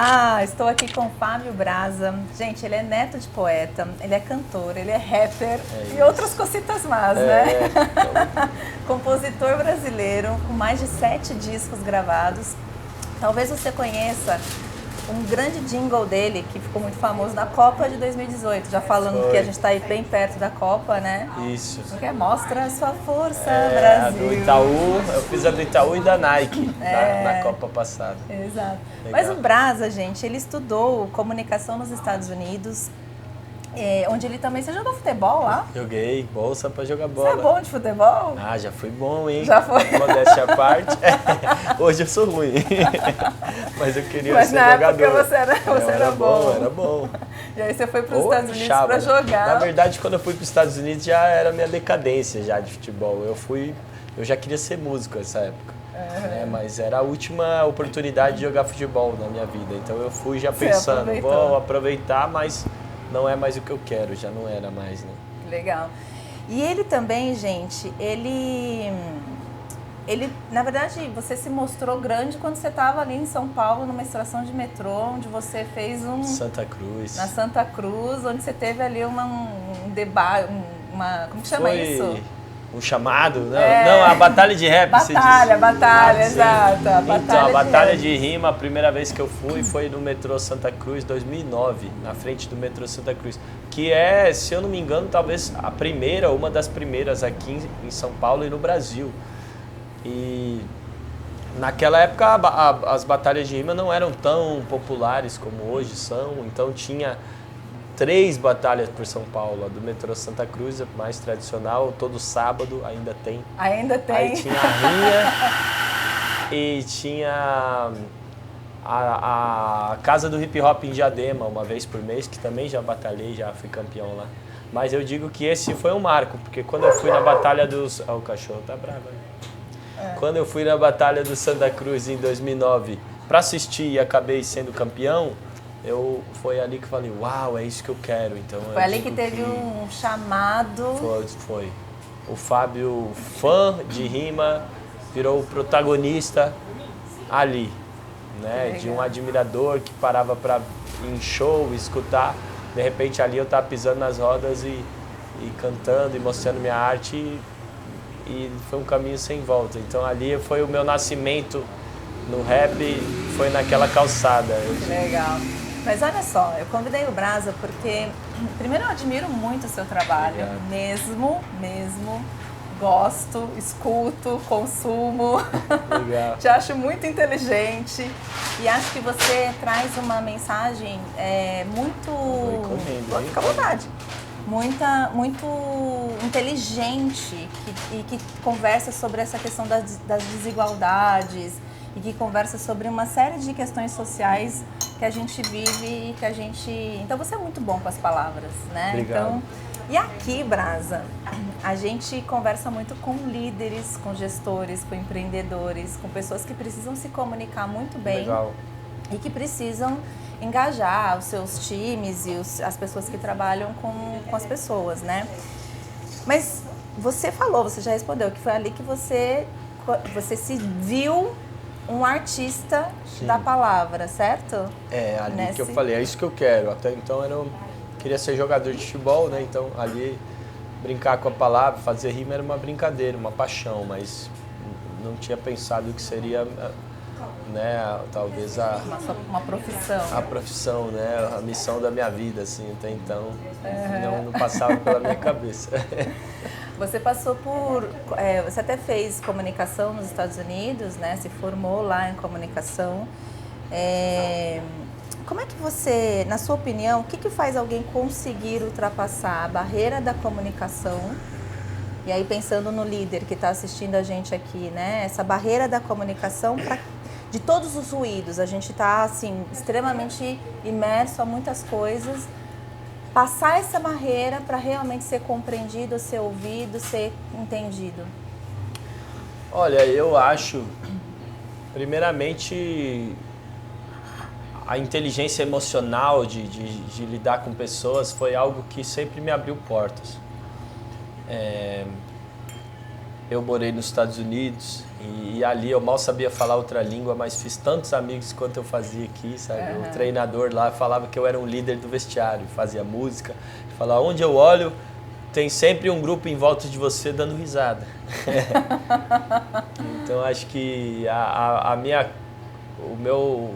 Olá, estou aqui com o Fábio Braza. Gente, ele é neto de poeta, ele é cantor, ele é rapper e outras cositas más, né? Compositor brasileiro com mais de 7 discos gravados. Talvez você conheça um grande jingle dele, que ficou muito famoso na Copa de 2018, já falando que a gente está aí bem perto da Copa, né? Isso. Porque mostra a sua força, Brasil. A do Itaú, eu fiz a do Itaú e da Nike na Copa passada. Exato. Legal. Mas o Braza, gente, ele estudou comunicação nos Estados Unidos, onde ele também... Você jogou futebol lá? Joguei bolsa pra jogar bola. Você é bom de futebol? Ah, já fui bom, hein? Já foi? Modéstia à parte. Hoje eu sou ruim. Mas eu queria ser jogador. Mas na época você era bom. Era bom. E aí você foi para os Estados Unidos para jogar. Na verdade, quando eu fui para os Estados Unidos já era minha decadência já de futebol. Eu já queria ser músico nessa época. Né? Mas era a última oportunidade de jogar futebol na minha vida. Então eu fui já pensando, vou aproveitar, mas não é mais o que eu quero, já não era mais, né? Legal. E ele também, gente, ele, na verdade, você se mostrou grande quando você estava ali em São Paulo, numa estação de metrô, onde você fez Santa Cruz. Na Santa Cruz, onde você teve ali um debate, como que chama isso? Um chamado? Não, a batalha de rap. Batalha, exato. Então, a batalha de rima, a primeira vez que eu fui foi no metrô Santa Cruz, 2009, na frente do metrô Santa Cruz. Que é, se eu não me engano, talvez a primeira, uma das primeiras aqui em São Paulo e no Brasil. E naquela época as batalhas de rima não eram tão populares como hoje são, então tinha 3 batalhas por São Paulo. A do metrô Santa Cruz, a mais tradicional, todo sábado ainda tem. Ainda tem. Aí tinha a rinha e tinha a Casa do Hip Hop em Diadema, uma vez por mês, que também já batalhei, já fui campeão lá. Mas eu digo que esse foi um marco, porque quando eu fui na batalha dos... o cachorro tá bravo aí. Quando eu fui na batalha do Santa Cruz em 2009 para assistir e acabei sendo campeão, foi ali que falei, uau, é isso que eu quero. Então, foi ali que teve um chamado. Foi. O Fábio, fã de rima, virou o protagonista ali, né? De um admirador que parava para ir em show, escutar. De repente ali eu tava pisando nas rodas e cantando e mostrando minha arte e foi um caminho sem volta. Então ali foi o meu nascimento no rap, foi naquela calçada. Que legal. Mas olha só, eu convidei o Braza porque, primeiro, eu admiro muito o seu trabalho, mesmo, gosto, escuto, consumo, Legal. Te acho muito inteligente e acho que você traz uma mensagem muito... Fica à vontade. Muito inteligente e que conversa sobre essa questão das desigualdades e que conversa sobre uma série de questões sociais que a gente vive e que a gente... Então você é muito bom com as palavras, né? Obrigado. Então, e aqui, Braza, a gente conversa muito com líderes, com gestores, com empreendedores, com pessoas que precisam se comunicar muito bem. Legal. E que precisam engajar os seus times e as pessoas que trabalham com as pessoas, né? Mas você já respondeu que foi ali que você se viu um artista da palavra, certo? É, ali que eu falei, é isso que eu quero. Até então eu queria ser jogador de futebol, né? Então ali brincar com a palavra, fazer rima era uma brincadeira, uma paixão, mas não tinha pensado que seria, né, talvez uma profissão. A profissão, né? A missão da minha vida, assim, até então não passava pela minha cabeça. Você passou você até fez comunicação nos Estados Unidos, né? Se formou lá em comunicação. Como é que você, na sua opinião, o que faz alguém conseguir ultrapassar a barreira da comunicação? E aí pensando no líder que está assistindo a gente aqui, né? Essa barreira da comunicação de todos os ruídos. A gente está assim extremamente imerso a muitas coisas. Passar essa barreira para realmente ser compreendido, ser ouvido, ser entendido? Olha, eu acho, primeiramente, a inteligência emocional de lidar com pessoas foi algo que sempre me abriu portas. eu morei nos Estados Unidos e ali eu mal sabia falar outra língua, mas fiz tantos amigos quanto eu fazia aqui, sabe? O treinador lá falava que eu era um líder do vestiário, fazia música, falava, onde eu olho, tem sempre um grupo em volta de você dando risada. Então acho que o meu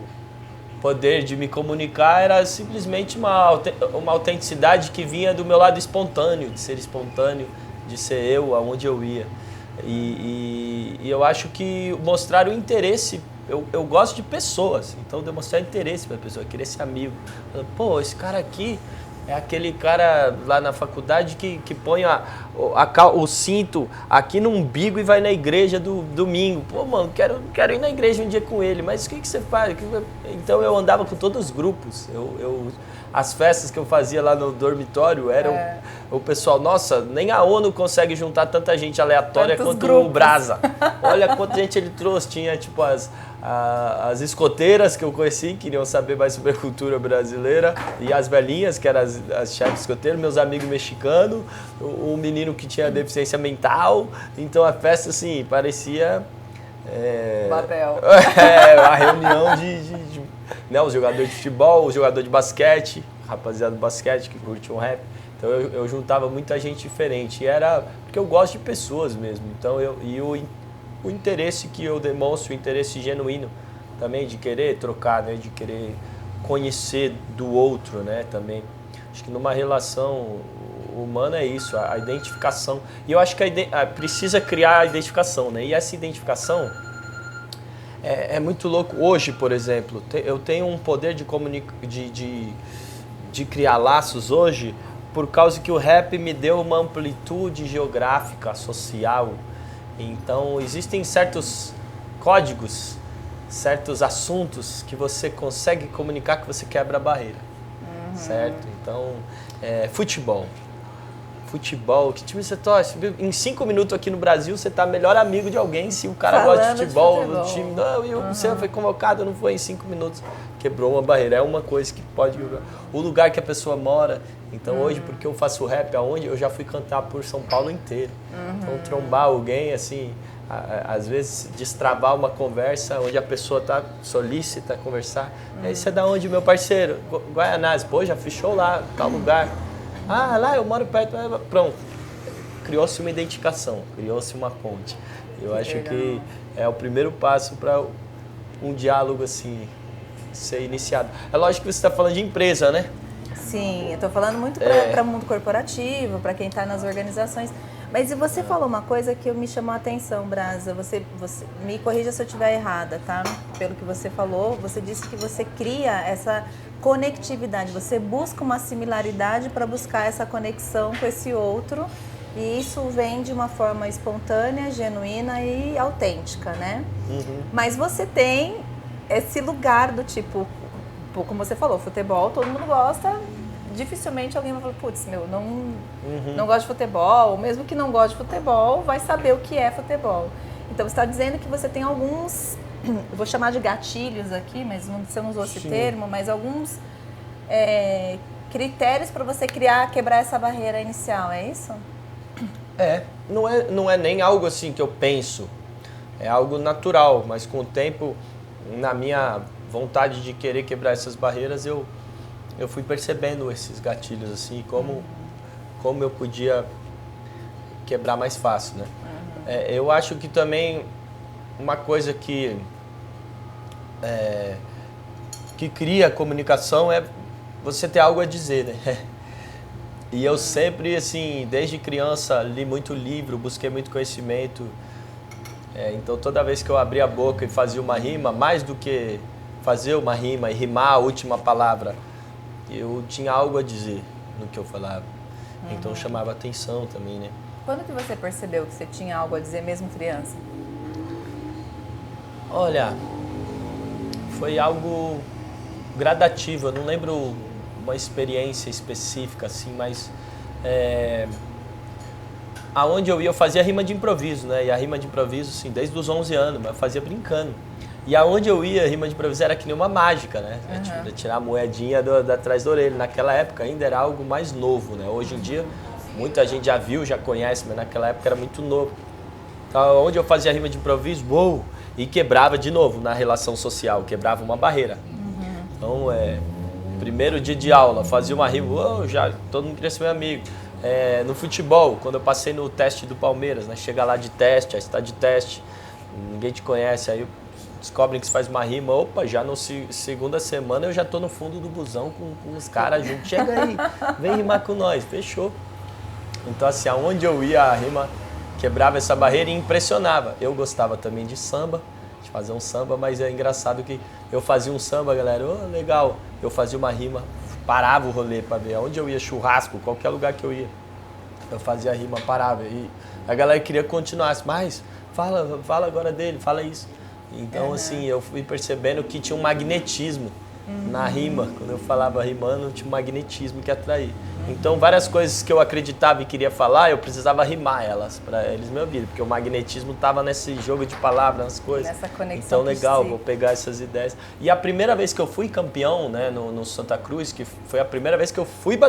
poder de me comunicar era simplesmente uma autenticidade que vinha do meu lado espontâneo, de ser espontâneo, de ser eu aonde eu ia. E eu acho que mostrar o interesse, eu gosto de pessoas, então demonstrar interesse para a pessoa, querer ser amigo. Pô, esse cara aqui é aquele cara lá na faculdade que põe o cinto aqui no umbigo e vai na igreja do domingo. Pô, mano, quero ir na igreja um dia com ele, mas o que você faz? Então eu andava com todos os grupos. As festas que eu fazia lá no dormitório eram o pessoal, nossa, nem a ONU consegue juntar tanta gente aleatória quanto o Brasa. Olha quanta gente ele trouxe, tinha tipo as escoteiras que eu conheci, queriam saber mais sobre a cultura brasileira, e as velhinhas, que eram as chefes escoteiras, meus amigos mexicanos, um menino que tinha deficiência mental, então a festa assim, parecia... Babel. A reunião né, os jogadores de futebol, os jogadores de basquete, rapaziada do basquete que curte um rap. Então eu juntava muita gente diferente. E era porque eu gosto de pessoas mesmo. Então o interesse que eu demonstro, o interesse genuíno também de querer trocar, né, de querer conhecer do outro, né, também. Acho que numa relação humana é isso, a identificação. E eu acho que precisa criar a identificação, né? E essa identificação é muito louco. Hoje, por exemplo, eu tenho um poder de criar laços hoje por causa que o rap me deu uma amplitude geográfica, social. Então, existem certos códigos, certos assuntos que você consegue comunicar que você quebra a barreira, certo? Então, futebol, que time você torce? Em 5 minutos aqui no Brasil, você tá melhor amigo de alguém se o cara gosta de futebol. O time, não, você foi convocado, não foi em 5 minutos. Quebrou uma barreira, é uma coisa que pode... O lugar que a pessoa mora. Então hoje, porque eu faço rap aonde, eu já fui cantar por São Paulo inteiro. Então trombar alguém, assim, às vezes destravar uma conversa onde a pessoa tá solícita a conversar. Aí você é da onde, meu parceiro? Guaianazes. Pô, já fiz show lá, tal lugar. Ah, lá eu moro perto, pronto. Criou-se uma identificação, criou-se uma ponte. Eu acho que é o primeiro passo para um diálogo assim ser iniciado. É lógico que você está falando de empresa, né? Sim, eu estou falando muito para o mundo corporativo, para quem está nas organizações. Mas e você falou uma coisa que me chamou a atenção, Brasa. Você me corrija se eu estiver errada, tá? Pelo que você falou, você disse que você cria essa conectividade, você busca uma similaridade para buscar essa conexão com esse outro, e isso vem de uma forma espontânea, genuína e autêntica, né? Mas você tem esse lugar do tipo, como você falou, futebol, todo mundo gosta, dificilmente alguém vai falar, putz, não gosto de futebol, ou mesmo que não goste de futebol, vai saber o que é futebol. Então você está dizendo que você tem alguns, eu vou chamar de gatilhos aqui, mas você não usou esse termo, mas alguns critérios para você quebrar essa barreira inicial, é isso? Não é nem algo assim que eu penso, é algo natural, mas com o tempo, na minha vontade de querer quebrar essas barreiras, eu fui percebendo esses gatilhos, assim, como eu podia quebrar mais fácil, né? Eu acho que também uma coisa que cria a comunicação é você ter algo a dizer, né? E eu sempre, assim, desde criança, li muito livro, busquei muito conhecimento. Então, toda vez que eu abria a boca e fazia uma rima, mais do que fazer uma rima e rimar a última palavra, eu tinha algo a dizer no que eu falava. Então, chamava atenção também, né? Quando que você percebeu que você tinha algo a dizer, mesmo criança? Olha, foi algo gradativo. Eu não lembro uma experiência específica, assim, mas aonde eu ia, eu fazia rima de improviso, né? E a rima de improviso, assim, desde os 11 anos, mas eu fazia brincando. E aonde eu ia, a rima de improviso era que nem uma mágica, né? Tipo, tirar a moedinha atrás da orelha. Naquela época ainda era algo mais novo, né? Hoje em dia, muita gente já viu, já conhece, mas naquela época era muito novo. Então, onde eu fazia rima de improviso, uou, e quebrava de novo na relação social, quebrava uma barreira. Então, primeiro dia de aula, fazia uma rima, uou, já todo mundo queria ser meu amigo. No futebol, quando eu passei no teste do Palmeiras, né? Chega lá de teste, aí você tá de teste, ninguém te conhece, aí descobrem que você faz uma rima, opa, já na segunda semana eu já tô no fundo do busão com os caras juntos, chega aí, vem rimar com nós, fechou. Então assim, aonde eu ia a rima quebrava essa barreira e impressionava. Eu gostava também de samba, de fazer um samba, mas é engraçado que eu fazia um samba, galera, legal, eu fazia uma rima, parava o rolê pra ver, aonde eu ia, churrasco, qualquer lugar que eu ia, eu fazia a rima, parava, e a galera queria continuar, mas fala agora dele, fala isso. Então, assim, eu fui percebendo que tinha um magnetismo na rima. Quando eu falava rimando, tinha um magnetismo que atraía. Então, várias coisas que eu acreditava e queria falar, eu precisava rimar elas para eles me ouvirem, porque o magnetismo estava nesse jogo de palavras, nas coisas. Nessa conexão. Então, legal, vou pegar essas ideias. E a primeira vez que eu fui campeão, né, no Santa Cruz, que foi a primeira vez que eu fui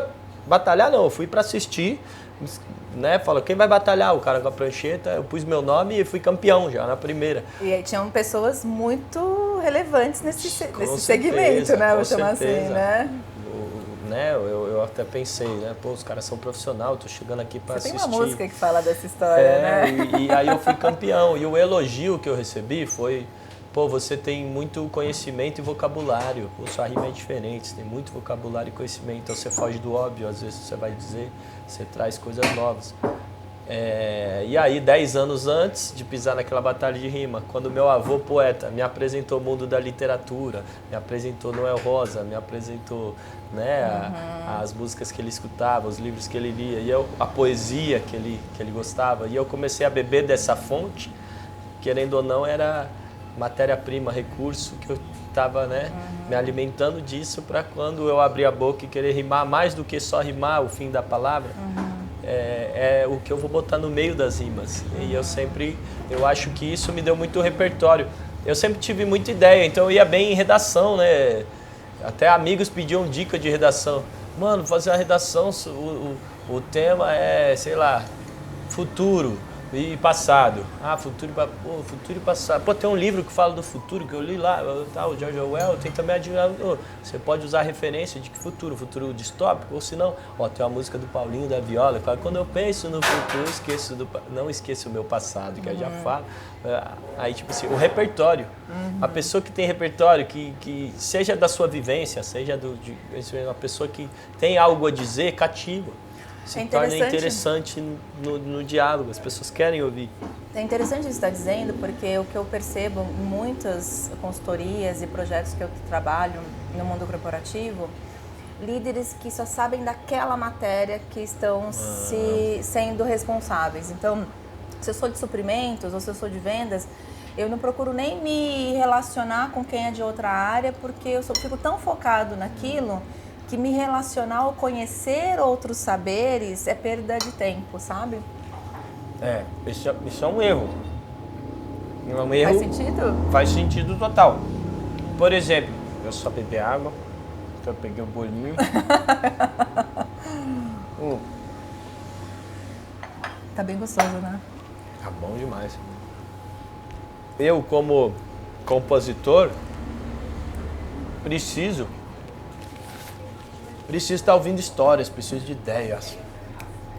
batalhar, não, eu fui para assistir, né? Falou, quem vai batalhar? O cara com a prancheta, eu pus meu nome e fui campeão já na primeira. E aí tinham pessoas muito relevantes nesse certeza, segmento, né? Vou chamar assim, né? Eu até pensei, né? Pô, os caras são profissionais, eu tô chegando aqui para assistir. Tem uma música que fala dessa história, né? E aí eu fui campeão. E o elogio que eu recebi foi, pô, você tem muito conhecimento e vocabulário. Pô, sua rima é diferente, você tem muito vocabulário e conhecimento. Então você foge do óbvio, às vezes você vai dizer, você traz coisas novas. E aí, 10 anos antes de pisar naquela batalha de rima, quando meu avô, poeta, me apresentou o mundo da literatura, me apresentou Noel Rosa, me apresentou, né, as músicas que ele escutava, os livros que ele lia, e a poesia que ele gostava, e eu comecei a beber dessa fonte, querendo ou não, era matéria-prima, recurso que eu estava, né, me alimentando disso para quando eu abrir a boca e querer rimar, mais do que só rimar o fim da palavra, é o que eu vou botar no meio das rimas. E eu acho que isso me deu muito repertório. Eu sempre tive muita ideia, então eu ia bem em redação, né? Até amigos pediam dica de redação. Mano, fazer uma redação, o tema é, sei lá, futuro e passado. Futuro e passado. Pô, tem um livro que fala do futuro, que eu li lá, o George Orwell, tem também você pode usar a referência de que futuro distópico, ou se não, tem uma música do Paulinho da Viola, que fala, quando eu penso no futuro, não esqueço o meu passado, que eu já falo. Aí, tipo assim, o repertório. A pessoa que tem repertório, que seja da sua vivência, seja uma pessoa que tem algo a dizer, cativa. Se torna interessante no diálogo, as pessoas querem ouvir. É interessante isso que você está dizendo, porque o que eu percebo em muitas consultorias e projetos que eu trabalho no mundo corporativo, líderes que só sabem daquela matéria que estão sendo responsáveis. Então, se eu sou de suprimentos ou se eu sou de vendas, eu não procuro nem me relacionar com quem é de outra área, porque eu fico tão focado naquilo que me relacionar ou conhecer outros saberes é perda de tempo, sabe? Isso é um erro. Faz sentido? Faz sentido total. Por exemplo, eu só bebi água, então eu peguei um bolinho. Tá bem gostoso, né? Tá bom demais. Eu, como compositor, preciso estar ouvindo histórias, preciso de ideias,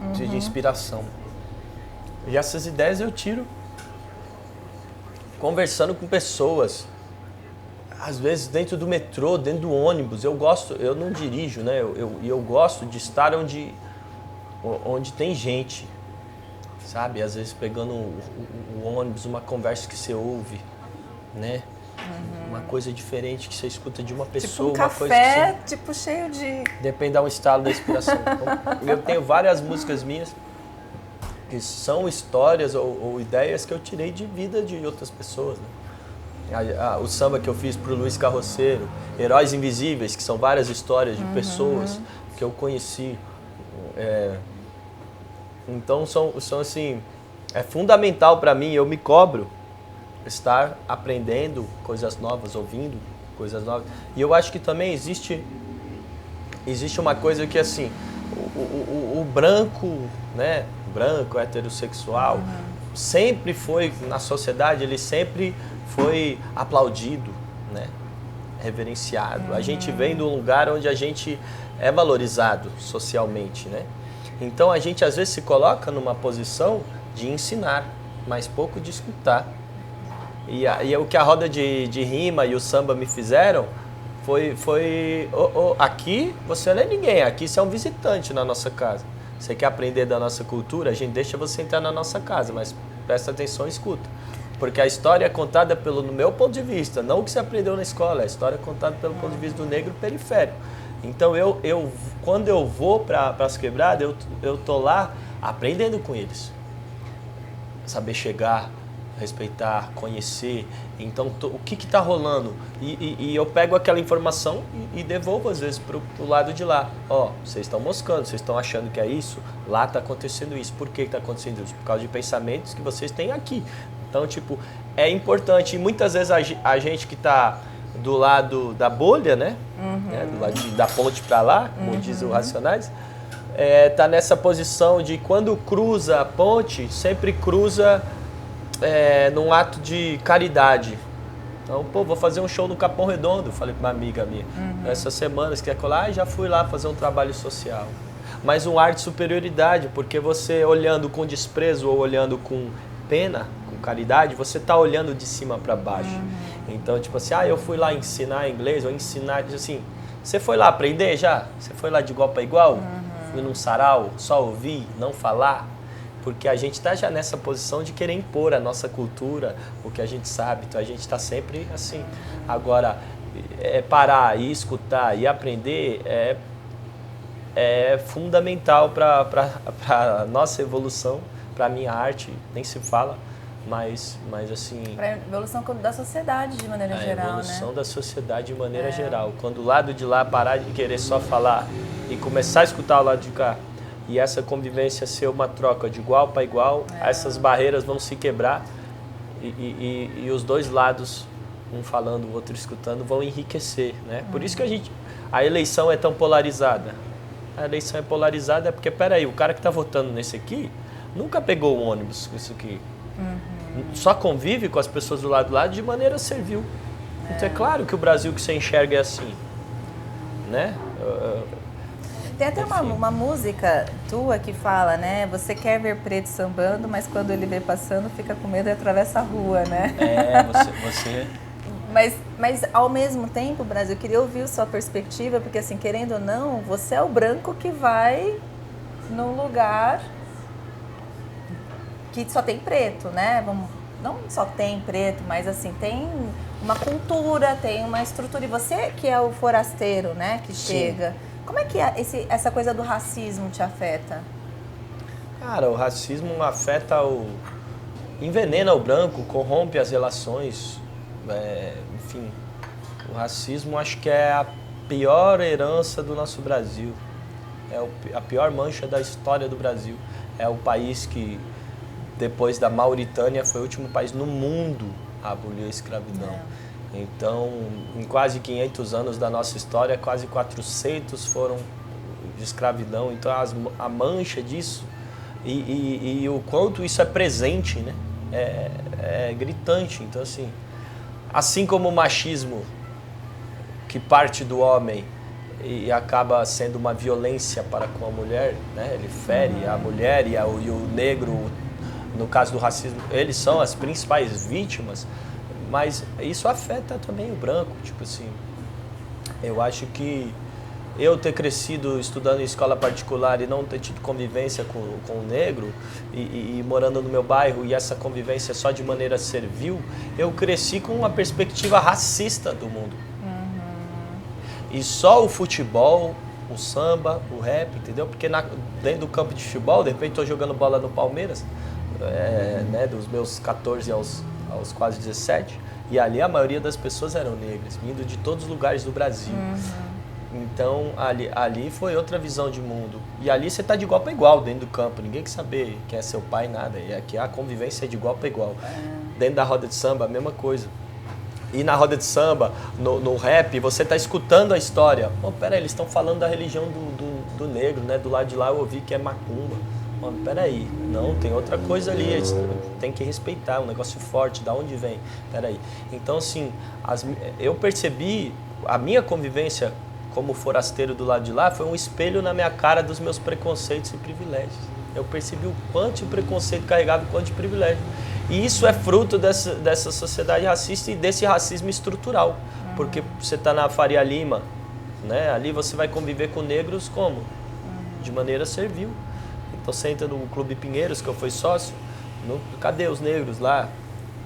preciso de inspiração. E essas ideias eu tiro conversando com pessoas, às vezes dentro do metrô, dentro do ônibus. Eu não dirijo, né? Eu gosto de estar onde tem gente, sabe? Às vezes pegando o ônibus, uma conversa que você ouve, né? Uma coisa diferente que você escuta de uma pessoa, tipo um uma café, coisa que tipo cheio de... Depende do estado da inspiração. Então, eu tenho várias músicas minhas que são histórias ou ideias que eu tirei de vida de outras pessoas, né? O samba que eu fiz pro Luiz Carroceiro, Heróis Invisíveis, que são várias histórias de pessoas que eu conheci. Então são assim, é fundamental para mim, eu me cobro estar aprendendo coisas novas, ouvindo coisas novas. E eu acho que também existe uma coisa que assim, o branco, né, branco, heterossexual, sempre foi, na sociedade, ele sempre foi aplaudido, né? Reverenciado. A gente vem de um lugar onde a gente é valorizado socialmente, né? Então a gente às vezes se coloca numa posição de ensinar, mas pouco de escutar. E o que a roda de rima e o samba me fizeram aqui você não é ninguém, aqui você é um visitante na nossa casa. Você quer aprender da nossa cultura, a gente deixa você entrar na nossa casa, mas presta atenção e escuta. Porque a história é contada no meu ponto de vista, não o que você aprendeu na escola, a história é contada pelo ponto de vista do negro periférico. Então quando eu vou para as quebradas, eu tô lá aprendendo com eles. Saber chegar, respeitar, conhecer. Então, o que está rolando? E eu pego aquela informação e devolvo, às vezes, para o lado de lá. Ó, vocês estão moscando, vocês estão achando que é isso? Lá está acontecendo isso. Por que está acontecendo isso? Por causa de pensamentos que vocês têm aqui. Então, tipo, é importante. E muitas vezes a gente que está do lado da bolha, né? Do lado da ponte para lá, como diz o Racionais, tá nessa posição de quando cruza a ponte, sempre cruza num ato de caridade. Então, pô, vou fazer um show no Capão Redondo, falei para uma amiga minha. Essas semanas que quer colar, já fui lá fazer um trabalho social. Mas um ar de superioridade, porque você olhando com desprezo ou olhando com pena, com caridade, você tá olhando de cima para baixo. Então, tipo assim, eu fui lá ensinar inglês, ou ensinar, assim, você foi lá aprender já? Você foi lá de igual para igual? Fui num sarau, só ouvir, não falar? Porque a gente está já nessa posição de querer impor a nossa cultura, o que a gente sabe, então a gente está sempre assim. Agora, parar e escutar e aprender é fundamental para a nossa evolução, para a minha arte, nem se fala, mas assim... Para a evolução da sociedade de maneira geral, né? A evolução da sociedade de maneira geral. Quando o lado de lá parar de querer só falar e começar a escutar o lado de cá, e essa convivência ser uma troca de igual para igual, essas barreiras vão se quebrar e os dois lados, um falando, o outro escutando, vão enriquecer, né? Por isso que a eleição é tão polarizada. A eleição é polarizada porque, peraí, o cara que está votando nesse aqui nunca pegou o ônibus com isso aqui. Só convive com as pessoas do lado de maneira servil. Então é claro que o Brasil que você enxerga é assim, né? Tem até uma música tua que fala, né? Você quer ver preto sambando, mas quando ele vê passando, fica com medo e atravessa a rua, né? Você... Mas ao mesmo tempo, Brasil, eu queria ouvir a sua perspectiva, porque assim, querendo ou não, você é o branco que vai num lugar que só tem preto, né? Não só tem preto, mas assim, tem uma cultura, tem uma estrutura. E você que é o forasteiro, né? Que chega... Como é que essa coisa do racismo te afeta? Cara, o racismo afeta envenena o branco, corrompe as relações, enfim. O racismo acho que é a pior herança do nosso Brasil. É a pior mancha da história do Brasil. É o país que, depois da Mauritânia, foi o último país no mundo a abolir a escravidão. Então, em quase 500 anos da nossa história, quase 400 foram de escravidão. Então, a mancha disso e o quanto isso é presente, né? É gritante. Então, assim como o machismo, que parte do homem e acaba sendo uma violência para com a mulher, né? Ele fere a mulher e o negro, no caso do racismo, eles são as principais vítimas. Mas isso afeta também o branco, tipo assim, eu acho que eu ter crescido estudando em escola particular e não ter tido convivência com o negro e morando no meu bairro e essa convivência só de maneira servil, eu cresci com uma perspectiva racista do mundo. E só o futebol, o samba, o rap, entendeu? Porque dentro do campo de futebol, de repente estou jogando bola no Palmeiras, né, dos meus 14 aos quase 17, e ali a maioria das pessoas eram negras, vindo de todos os lugares do Brasil. Então, ali foi outra visão de mundo. E ali você tá de igual para igual dentro do campo, ninguém quer saber quem é seu pai, nada. E aqui a convivência é de igual para igual. Dentro da roda de samba, a mesma coisa. E na roda de samba, no rap, você tá escutando a história. Pô, peraí, eles estão falando da religião do negro, né? Do lado de lá eu ouvi que é macumba. Mano, peraí, não, tem outra coisa ali, tem que respeitar, é um negócio forte, da onde vem? Peraí. Então, assim, eu percebi, a minha convivência como forasteiro do lado de lá foi um espelho na minha cara dos meus preconceitos e privilégios. Eu percebi o quanto de preconceito carregado, o quanto de privilégio. E isso é fruto dessa sociedade racista e desse racismo estrutural. Porque você está na Faria Lima, né? Ali você vai conviver com negros como? De maneira servil. Então você entra no Clube Pinheiros, que eu fui sócio, cadê os negros lá?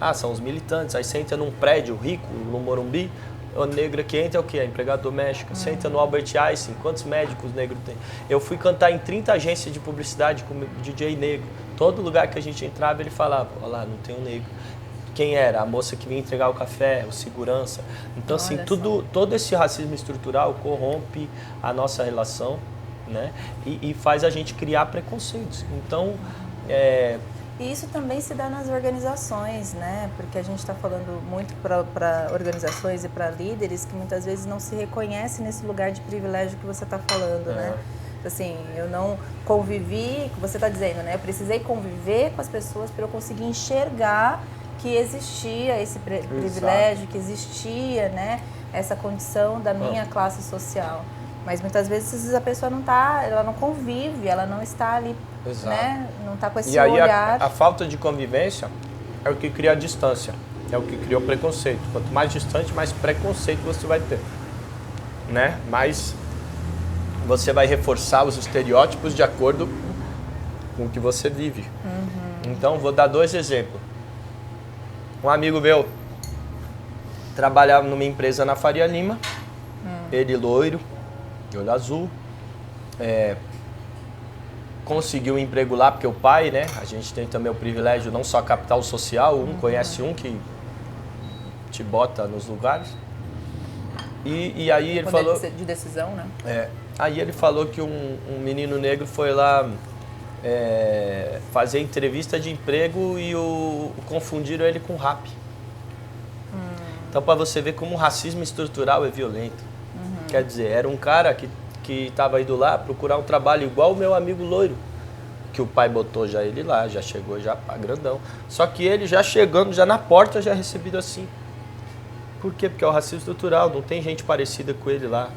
Ah, são os militantes. Aí você entra num prédio rico, no Morumbi, o negro que entra é o quê? É empregado doméstico. Você entra no Albert Einstein, quantos médicos negros tem? Eu fui cantar em 30 agências de publicidade com o DJ negro. Todo lugar que a gente entrava, ele falava, olha lá, não tem um negro. Quem era? A moça que vinha entregar o café, o segurança. Então, assim, todo esse racismo estrutural corrompe a nossa relação, né? E faz a gente criar preconceitos. Então, E isso também se dá nas organizações, né? Porque a gente está falando muito para organizações e para líderes que muitas vezes não se reconhecem nesse lugar de privilégio que você está falando, né? Assim, eu não convivi, que você está dizendo, né? Eu precisei conviver com as pessoas para eu conseguir enxergar que existia esse privilégio, que existia, né? Essa condição da minha classe social. Mas muitas vezes a pessoa não tá, ela não convive, ela não está ali, né? Não está com esse olhar. A falta de convivência é o que cria a distância, é o que cria o preconceito. Quanto mais distante, mais preconceito você vai ter, né? Mais você vai reforçar os estereótipos de acordo com o que você vive. Então, vou dar 2 exemplos. Um amigo meu trabalhava numa empresa na Faria Lima, ele loiro, de olho azul, conseguiu um emprego lá porque o pai, né? A gente tem também o privilégio, não só capital social, conhece um que te bota nos lugares. E aí ele falou... de decisão, né? Aí ele falou que um menino negro foi lá fazer entrevista de emprego e confundiram ele com rap. Então, para você ver como o racismo estrutural é violento. Quer dizer, era um cara que estava indo lá procurar um trabalho igual o meu amigo loiro, que o pai botou já ele lá, já chegou já grandão. Só que ele já chegando, já na porta, já recebido assim. Por quê? Porque é o racismo estrutural, não tem gente parecida com ele lá.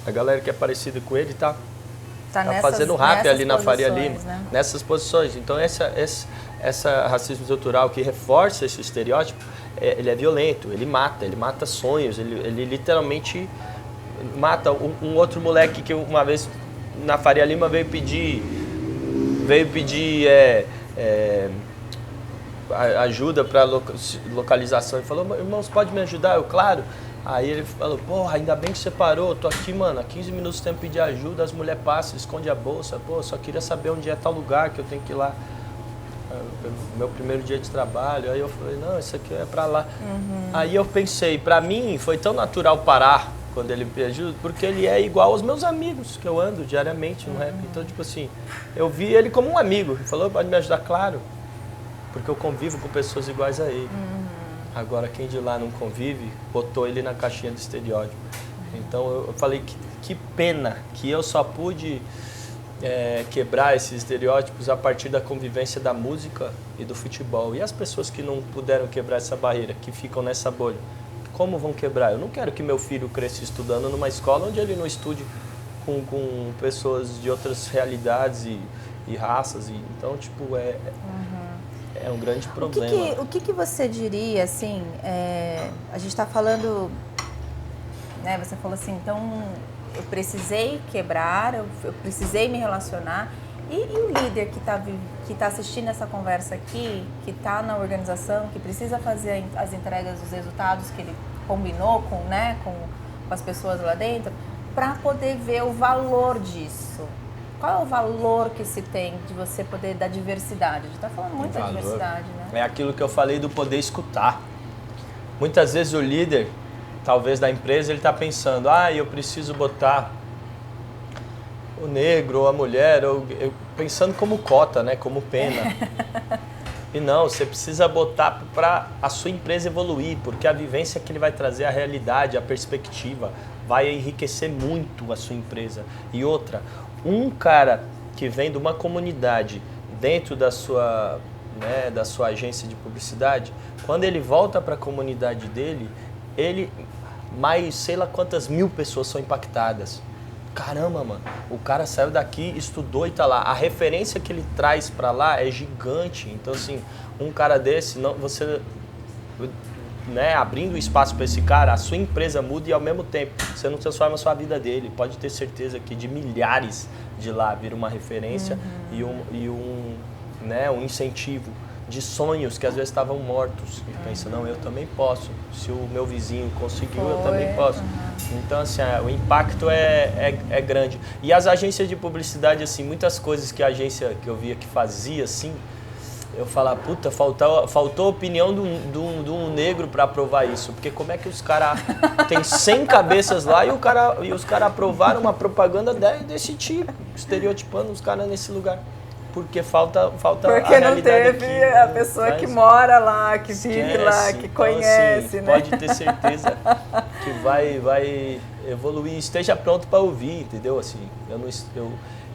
A galera que é parecida com ele tá fazendo rap ali na Faria Lima, né? Nessas posições. Então, essa racismo estrutural que reforça esse estereótipo, ele é violento, ele mata sonhos, ele literalmente mata. Um outro moleque que uma vez na Faria Lima veio pedir ajuda para localização. Ele falou, irmãos, pode me ajudar? Eu, claro. Aí ele falou, porra, ainda bem que você parou, tô aqui, mano, há 15 minutos tempo pedir ajuda, as mulheres passam, esconde a bolsa, pô, só queria saber onde é tal lugar que eu tenho que ir lá. Meu primeiro dia de trabalho, aí eu falei, não, isso aqui é pra lá. Aí eu pensei, pra mim foi tão natural parar quando ele me ajuda, porque ele é igual aos meus amigos, que eu ando diariamente no rap. Então, tipo assim, eu vi ele como um amigo. Ele falou, pode me ajudar? Claro, porque eu convivo com pessoas iguais a ele. Agora, quem de lá não convive, botou ele na caixinha do estereótipo. Então, eu falei que pena que eu só pude quebrar esses estereótipos a partir da convivência da música e do futebol. E as pessoas que não puderam quebrar essa barreira, que ficam nessa bolha, como vão quebrar? Eu não quero que meu filho cresça estudando numa escola onde ele não estude com pessoas de outras realidades e raças. Então, tipo, é um grande problema. O que você diria, assim, a gente está falando, né, você falou assim, então eu precisei quebrar, eu precisei me relacionar, e o líder que tá assistindo essa conversa aqui, que está na organização, que precisa fazer as entregas dos resultados que ele combinou com as pessoas lá dentro, para poder ver o valor disso. Qual é o valor que se tem de você poder, da diversidade? A gente está falando muito da diversidade, né? É aquilo que eu falei do poder escutar. Muitas vezes o líder, talvez da empresa, ele está pensando, eu preciso botar o negro ou a mulher, pensando como cota, né? Como pena. E não, você precisa botar para a sua empresa evoluir, porque a vivência que ele vai trazer, a realidade, a perspectiva, vai enriquecer muito a sua empresa. E outra, um cara que vem de uma comunidade dentro da sua, né, da sua agência de publicidade, quando ele volta para a comunidade dele, mais sei lá quantas mil pessoas são impactadas. Caramba, mano, o cara saiu daqui, estudou e tá lá. A referência que ele traz para lá é gigante. Então, assim, um cara desse, não, você, né, abrindo espaço para esse cara, a sua empresa muda e ao mesmo tempo você não transforma a sua vida dele. Pode ter certeza que de milhares de lá vira uma referência e né, um incentivo de sonhos que às vezes estavam mortos. E pensa, não, eu também posso. Se o meu vizinho conseguiu, eu também posso. Então, assim, o impacto é grande. E as agências de publicidade, assim, muitas coisas que a agência que eu via que fazia, assim, eu falava, puta, faltou a opinião de um negro para aprovar isso. Porque como é que os caras tem 100 cabeças lá e os caras aprovaram uma propaganda desse tipo, estereotipando os caras nesse lugar? Porque falta porque a realidade não teve aqui, a pessoa que mora lá, que vive lá, que então, conhece, assim, né? Pode ter certeza que vai evoluir. Esteja pronto para ouvir, entendeu? Assim,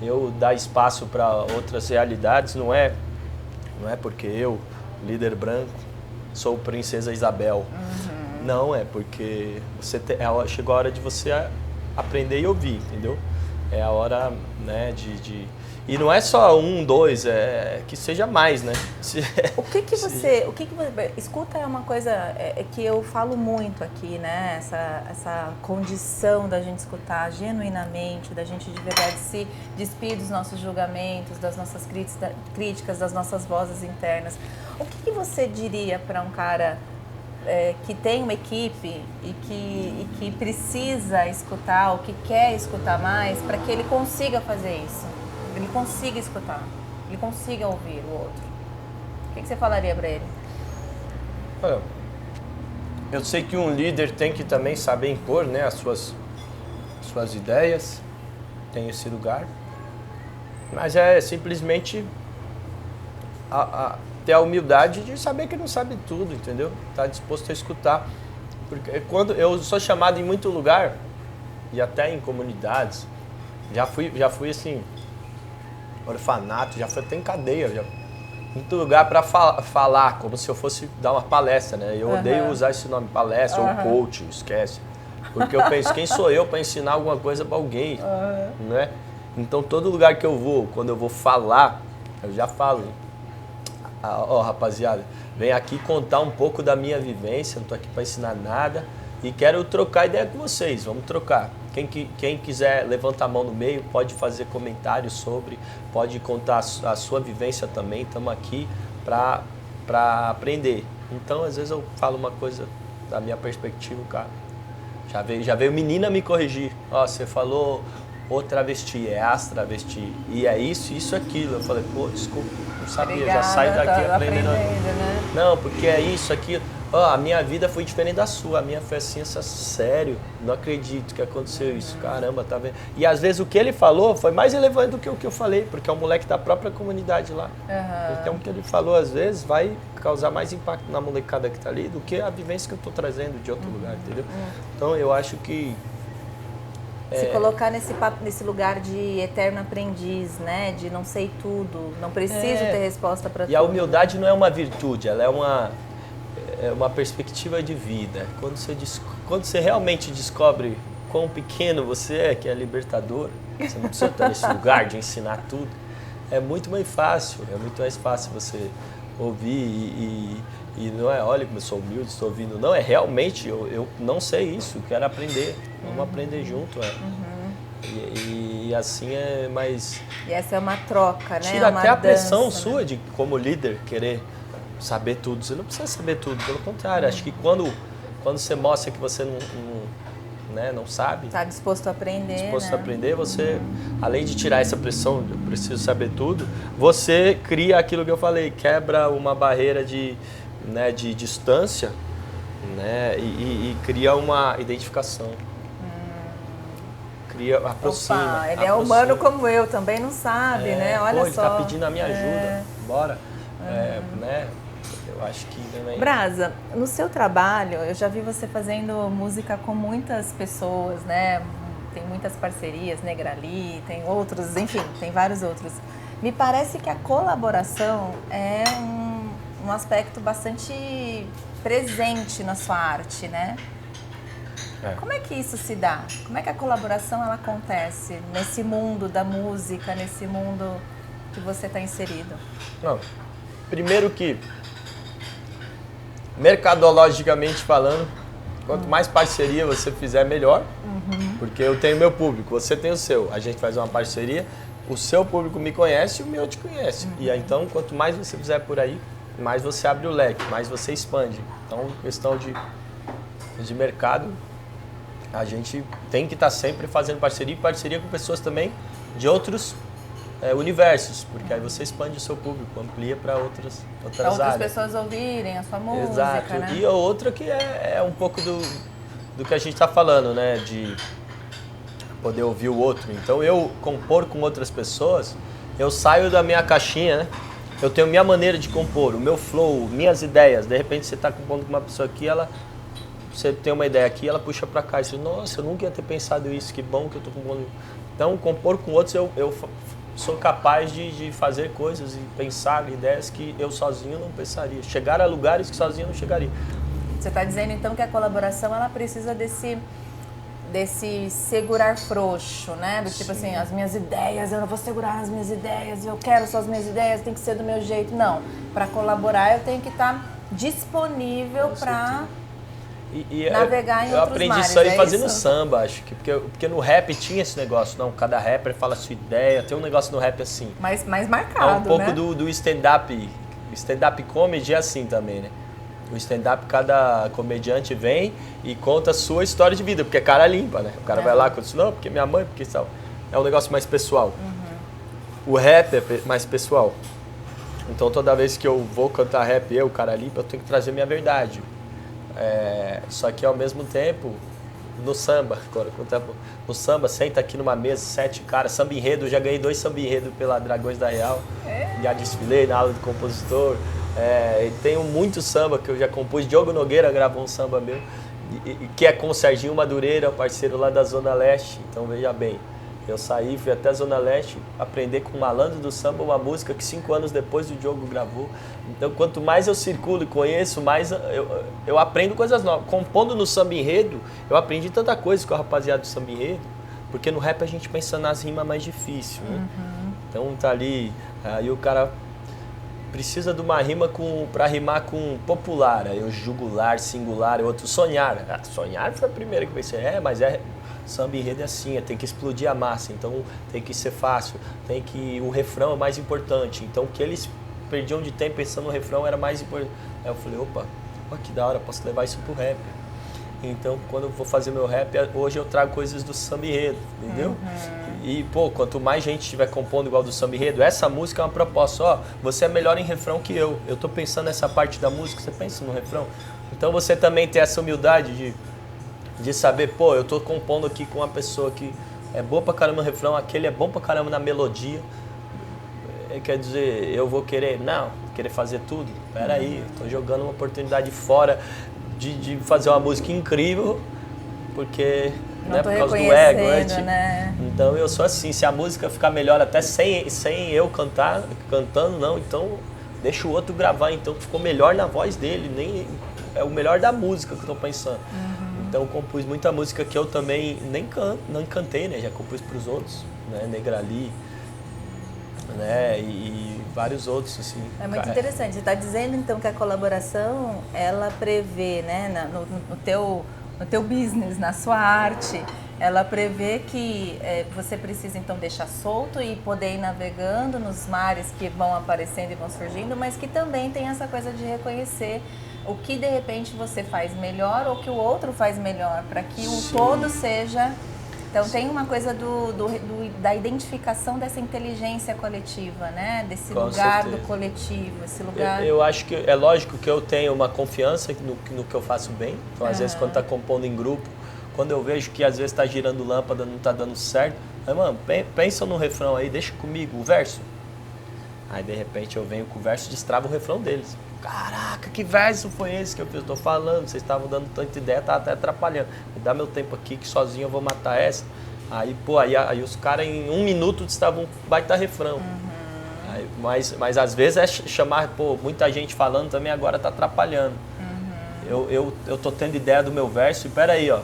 eu dar espaço para outras realidades não é porque eu, líder branco, sou princesa Isabel. Não, é porque chegou a hora de você aprender e ouvir, entendeu? É a hora, né, E não é só 1, 2, que seja mais, né? O que você... Escuta é uma coisa que eu falo muito aqui, né? Essa condição da gente escutar genuinamente, da gente de verdade se despir dos nossos julgamentos, das nossas críticas, das nossas vozes internas. O que você diria para um cara que tem uma equipe e que precisa escutar, ou que quer escutar mais, para que ele consiga fazer isso? Ele consiga escutar, ele consiga ouvir o outro. O que você falaria para ele? Eu sei que um líder tem que também saber impor, né, as suas ideias, tem esse lugar, mas é simplesmente ter a humildade de saber que não sabe tudo, entendeu? Tá disposto a escutar. Porque quando eu sou chamado em muito lugar, e até em comunidades, já fui assim, orfanato, já fui até em cadeia, muito lugar para falar, como se eu fosse dar uma palestra, né? Eu odeio usar esse nome, palestra ou coach, esquece. Porque eu penso, quem sou eu para ensinar alguma coisa para alguém, né? Então, todo lugar que eu vou, quando eu vou falar, eu já falo, rapaziada, vem aqui contar um pouco da minha vivência, não tô aqui para ensinar nada e quero trocar ideia com vocês, vamos trocar. Quem quiser levanta a mão no meio, pode fazer comentários sobre, pode contar a sua vivência também, estamos aqui para aprender. Então, às vezes eu falo uma coisa da minha perspectiva, cara. Já veio menina me corrigir. Ó, você falou o travesti, é as travesti. E é isso, aquilo. Eu falei, pô, desculpa, não sabia, obrigada, já saio daqui aprendendo. Né? Não, porque é isso, aquilo. Ó, a minha vida foi diferente da sua, a minha foi assim, sério, não acredito que aconteceu isso, caramba, tá vendo? E às vezes o que ele falou foi mais relevante do que o que eu falei, porque é um moleque da própria comunidade lá. Então o que ele falou às vezes vai causar mais impacto na molecada que tá ali do que a vivência que eu tô trazendo de outro lugar, entendeu? Então eu acho que... Se colocar nesse lugar de eterno aprendiz, né? De não sei tudo, não preciso ter resposta para tudo. E a humildade não é uma virtude, ela é uma perspectiva de vida. Quando você realmente descobre quão pequeno você é, que é libertador, você não precisa estar nesse lugar de ensinar tudo. É muito mais fácil você ouvir e não é, olha como eu sou humilde, estou ouvindo. Não, é realmente, eu não sei isso, quero aprender. Vamos aprender junto. E assim é mais... E essa é uma troca, né? Tira uma até a dança, pressão né? sua de, como líder, querer saber tudo. Você não precisa saber tudo, pelo contrário. Acho que quando você mostra que você não sabe... Está disposto a aprender, Disposto a aprender, você, além de tirar essa pressão, eu preciso saber tudo, você cria aquilo que eu falei, quebra uma barreira de distância, né, e cria uma identificação. Aproxima. Opa, ele é humano como eu, também não sabe, né? Olha só. Ele está pedindo a minha ajuda, bora. Né? Eu acho que também... Brasa, no seu trabalho, eu já vi você fazendo música com muitas pessoas, né? tem muitas parcerias, Negrali, tem outros, enfim, tem vários outros. Me parece que a colaboração é um aspecto bastante presente na sua arte, né? Como é que isso se dá? Como é que a colaboração ela acontece nesse mundo da música, nesse mundo que você está inserido? Não, primeiro que, mercadologicamente falando, quanto mais parceria você fizer, melhor. Porque eu tenho meu público, você tem o seu. A gente faz uma parceria, o seu público me conhece e o meu te conhece. E aí, então, quanto mais você fizer por aí, mais você abre o leque, mais você expande. Então, questão de mercado, a gente tem que estar sempre fazendo parceria e parceria com pessoas também de outros universos, porque aí você expande o seu público, amplia para outras áreas. Pessoas ouvirem a sua música, Exato. né? E a outra que é um pouco do que a gente está falando, né? De poder ouvir o outro. Então, eu compor com outras pessoas, eu saio da minha caixinha, né? Eu tenho minha maneira de compor, o meu flow, minhas ideias. De repente, você está compondo com uma pessoa aqui, você tem uma ideia aqui, ela puxa para cá. E você, nossa, eu nunca ia ter pensado isso, que bom que eu estou compondo. Então, compor com outros, eu sou capaz de fazer coisas e pensar ideias que eu sozinho não pensaria. Chegar a lugares que sozinho não chegaria. Você está dizendo, então, que a colaboração ela precisa desse segurar frouxo, né? Do tipo assim, as minhas ideias, eu não vou segurar as minhas ideias, eu quero só as minhas ideias, tem que ser do meu jeito. Não, para colaborar eu tenho que estar disponível para navegar em outros mares. Eu aprendi isso aí fazendo samba, acho que porque no rap tinha esse negócio, não, cada rapper fala a sua ideia, tem um negócio no rap assim. Mais marcado, é um pouco, né? do stand-up comedy é assim também, né? O stand-up, cada comediante vem e conta a sua história de vida, porque é cara limpa, né? O cara vai lá e conta, não, porque minha mãe, porque tal. É um negócio mais pessoal. O rap é mais pessoal. Então, toda vez que eu vou cantar rap, cara limpa, eu tenho que trazer minha verdade. Só que, ao mesmo tempo, no samba, no samba, senta aqui numa mesa, 7 caras, samba enredo, eu já ganhei 2 samba enredo pela Dragões da Real. Já desfilei na aula de compositor. E tenho muito samba que eu já compus. Diogo Nogueira gravou um samba meu, que é com o Serginho Madureira, parceiro lá da Zona Leste. Então veja bem, eu saí, fui até a Zona Leste aprender com o Malandro do Samba, uma música que 5 anos depois o Diogo gravou. Então quanto mais eu circulo e conheço, mais eu aprendo coisas novas. Compondo no samba enredo, eu aprendi tanta coisa com a rapaziada do samba enredo, porque no rap a gente pensa nas rimas mais difíceis, né? Então tá ali, aí o cara precisa de uma rima para rimar com popular, aí o jugular, singular, outro sonhar. Sonhar foi a primeira que pensei, mas samba enredo é assim, tem que explodir a massa, então tem que ser fácil, o refrão é mais importante. Então o que eles perdiam de tempo pensando no refrão era mais importante. Aí eu falei, opa, que da hora, posso levar isso pro rap. Então, quando eu vou fazer meu rap, hoje eu trago coisas do samba enredo, entendeu? E, quanto mais gente estiver compondo igual do samba enredo, essa música é uma proposta, você é melhor em refrão que eu tô pensando nessa parte da música, você pensa no refrão. Então, você também tem essa humildade de saber, eu tô compondo aqui com uma pessoa que é boa pra caramba no refrão, aquele é bom pra caramba na melodia. Quer dizer, eu vou querer fazer tudo? Peraí, tô jogando uma oportunidade fora de fazer uma música incrível, porque não é por causa do ego, né? Então eu sou assim, se a música ficar melhor até sem eu cantando, não, então deixa o outro gravar, então ficou melhor na voz dele, nem é o melhor da música que eu tô pensando. Então eu compus muita música que eu também não cantei, né? Já compus pros outros, né? Negrali, né? E vários outros, assim. É muito interessante. Você está dizendo, então, que a colaboração, ela prevê, né, no teu business, na sua arte, ela prevê que você precisa, então, deixar solto e poder ir navegando nos mares que vão aparecendo e vão surgindo, mas que também tem essa coisa de reconhecer o que, de repente, você faz melhor ou que o outro faz melhor, para que o todo seja... Então, tem uma coisa da identificação dessa inteligência coletiva, né? Desse lugar do coletivo, esse lugar... Eu acho que é lógico que eu tenho uma confiança no que eu faço bem. Então, às vezes, quando está compondo em grupo, quando eu vejo que às vezes está girando lâmpada, não está dando certo, aí, mano, pensa no refrão aí, deixa comigo, o verso. Aí, de repente, eu venho com o verso e destrava o refrão deles. Caraca, que verso foi esse que eu fiz? Estou falando, vocês estavam dando tanta ideia, tá até atrapalhando. Me dá meu tempo aqui que sozinho eu vou matar essa. Aí, pô, aí os caras em 1 minuto estavam baita refrão. Aí, mas às vezes é chamar, pô, muita gente falando também agora tá atrapalhando. Eu tô tendo ideia do meu verso e peraí, ó.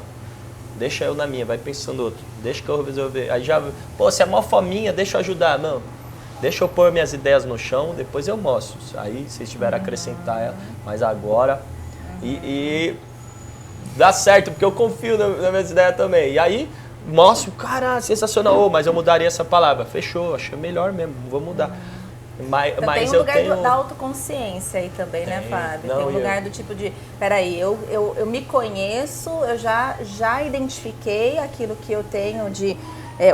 Deixa eu na minha, vai pensando outro. Deixa que eu resolver. Aí já, pô, se é mó fominha, deixa eu ajudar. Não, deixa eu pôr minhas ideias no chão, depois eu mostro. Aí, se tiver a acrescentar ela. Mas agora... E dá certo, porque eu confio nas minhas ideias também. E aí, mostro, cara, sensacional. Mas eu mudaria essa palavra. Fechou, achei melhor mesmo, vou mudar. Mas tem um lugar da autoconsciência aí também, né, Fábio? Tem um lugar do tipo de, peraí, eu me conheço, eu já identifiquei aquilo que eu tenho de...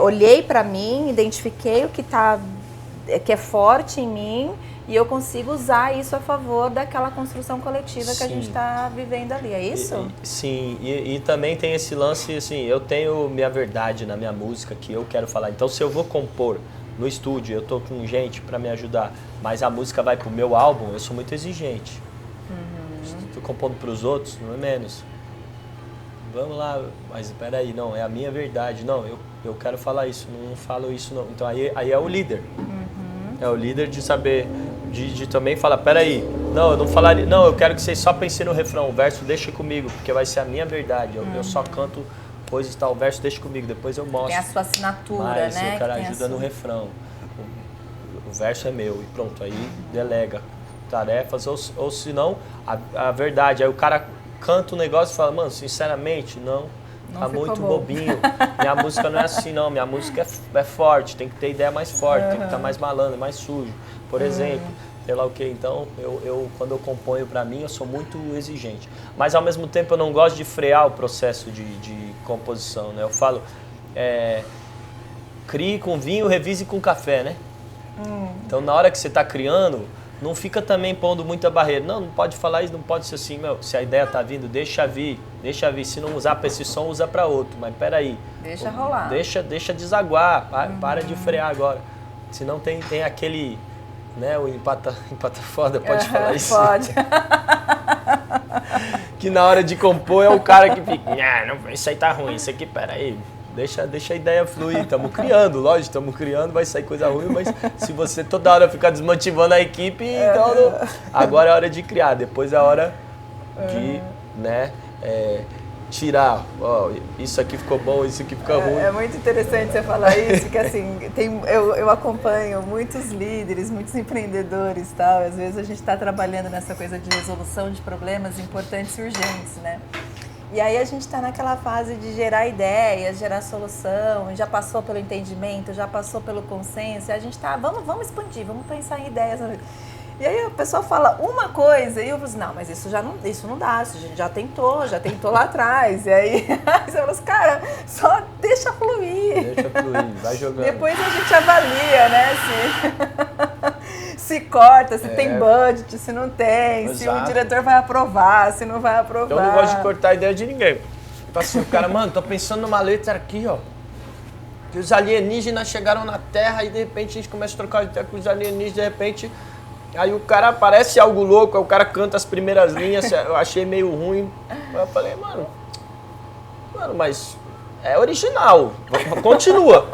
olhei pra mim, identifiquei o que é forte em mim e eu consigo usar isso a favor daquela construção coletiva que a gente está vivendo ali, é isso? Sim, e também tem esse lance, assim, eu tenho minha verdade na minha música que eu quero falar. Então, se eu vou compor no estúdio, eu tô com gente para me ajudar, mas a música vai pro meu álbum, eu sou muito exigente. Se tô compondo pros outros, não é menos. Vamos lá, mas peraí, não, é a minha verdade. Não, eu quero falar isso, não falo isso não. Então aí é o líder. É o líder de saber, de também falar, peraí, não, eu não falaria, não, eu quero que vocês só pensem no refrão, o verso deixa comigo, porque vai ser a minha verdade. Eu só canto coisas e tal, o verso deixa comigo, depois eu mostro. Tem a sua assinatura, mas né? o cara ajuda no refrão. O verso é meu e pronto, aí delega tarefas, ou se não, a verdade. Aí o cara canta um negócio e fala, mano, sinceramente, não tá muito bobinho. Minha música não é assim, não. Minha música é forte, tem que ter ideia mais forte, tem que estar mais malandro, mais sujo. Por exemplo, sei lá o que. Então, quando eu componho pra mim, eu sou muito exigente. Mas, ao mesmo tempo, eu não gosto de frear o processo de composição, né? Eu falo, crie com vinho, revise com café, né? Então, na hora que você tá criando, não fica também pondo muita barreira. Não pode falar isso, não pode ser assim, meu, se a ideia tá vindo, deixa vir. Se não usar pra esse som, usa pra outro. Mas peraí. Deixa rolar. Deixa desaguar, para de frear agora. Senão tem aquele, né, o empata foda, pode falar isso? Pode. Que na hora de compor é o cara que fica, não, isso aí tá ruim, isso aqui, peraí. Deixa a ideia fluir, estamos criando, lógico, estamos criando, vai sair coisa ruim, mas se você toda hora ficar desmotivando a equipe, então agora é a hora de criar, depois é a hora de, né, tirar, ó, isso aqui ficou bom, isso aqui ficou ruim. É muito interessante você falar isso, que assim, eu acompanho muitos líderes, muitos empreendedores e tal, às vezes a gente está trabalhando nessa coisa de resolução de problemas importantes e urgentes, né? E aí a gente está naquela fase de gerar ideias, gerar solução, já passou pelo entendimento, já passou pelo consenso, e a gente está, vamos expandir, vamos pensar em ideias. E aí a pessoa fala uma coisa e eu falo assim, não, mas isso não dá, isso a gente já tentou lá atrás. E aí você fala assim, cara, só deixa fluir. Deixa fluir, vai jogando. Depois a gente avalia, né, se corta, se tem budget, se não tem, se o diretor vai aprovar, se não vai aprovar. Eu não gosto de cortar a ideia de ninguém. Então assim, o cara, mano, tô pensando numa letra aqui, ó. Que os alienígenas chegaram na Terra e de repente a gente começa a trocar ideia com os alienígenas, de repente... Aí o cara parece algo louco, aí o cara canta as primeiras linhas, eu achei meio ruim. Eu falei, mano, mas é original, continua.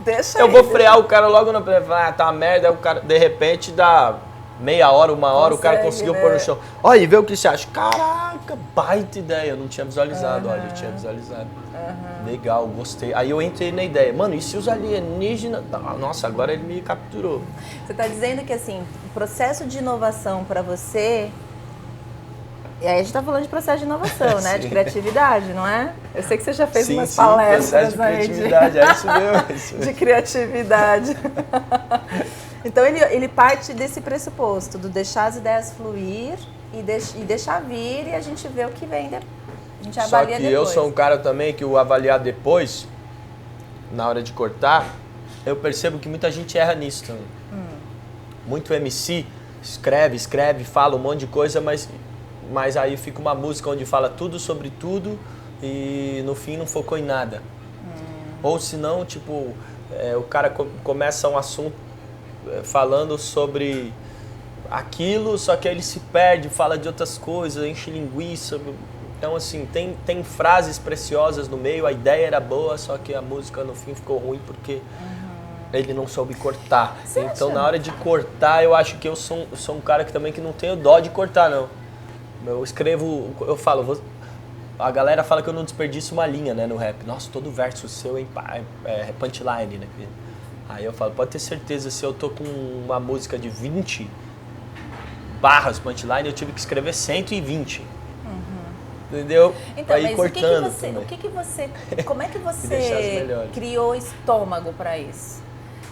Deixa eu vou frear o cara logo na primeira, tá uma merda, aí o cara, de repente, dá meia hora, uma hora, o cara conseguiu pôr no chão. Olha, e vê o que você acha. Caraca, baita ideia, eu não tinha visualizado, olha, eu tinha visualizado. Legal, gostei. Aí eu entrei na ideia, mano, e se os alienígenas... Nossa, agora ele me capturou. Você está dizendo que, assim, o processo de inovação para você... E aí a gente está falando de processo de inovação, né? De criatividade, não é? Eu sei que você já fez umas palestras de criatividade, é isso mesmo. De criatividade. Então ele parte desse pressuposto, do deixar as ideias fluir e deixar vir e a gente vê o que vem depois. A gente avalia depois. Só que eu sou um cara também que o avaliar depois, na hora de cortar, eu percebo que muita gente erra nisso também. Muito MC escreve, fala um monte de coisa, mas aí fica uma música onde fala tudo sobre tudo e no fim não focou em nada. Ou senão, tipo, o cara começa um assunto falando sobre aquilo, só que aí ele se perde, fala de outras coisas, enche linguiça. Então, assim, tem frases preciosas no meio, a ideia era boa, só que a música no fim ficou ruim porque ele não soube cortar. Você Então, acha? na hora de cortar, eu acho que eu sou um cara que também que não tenho dó de cortar, não. Eu escrevo, eu falo, a galera fala que eu não desperdiço uma linha, né, no rap. Nossa, todo verso seu é punchline, né? Aí eu falo, pode ter certeza, se eu tô com uma música de 20 barras punchline, eu tive que escrever 120. Entendeu? Então, Pra ir mas cortando como é que deixar as você melhores. criou estômago para isso?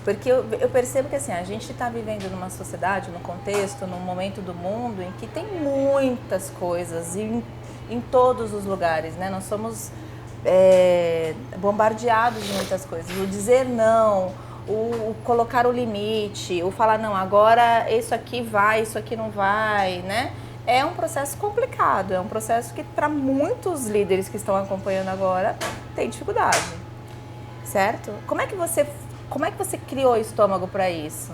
Porque eu percebo que assim, a gente está vivendo numa sociedade, num contexto, num momento do mundo em que tem muitas coisas em todos os lugares, né? Nós somos bombardeados de muitas coisas. O dizer não, o colocar o limite, o falar não, agora isso aqui vai, isso aqui não vai, né? É um processo complicado, é um processo que para muitos líderes que estão acompanhando agora tem dificuldade, certo? Como é que você criou estômago para isso?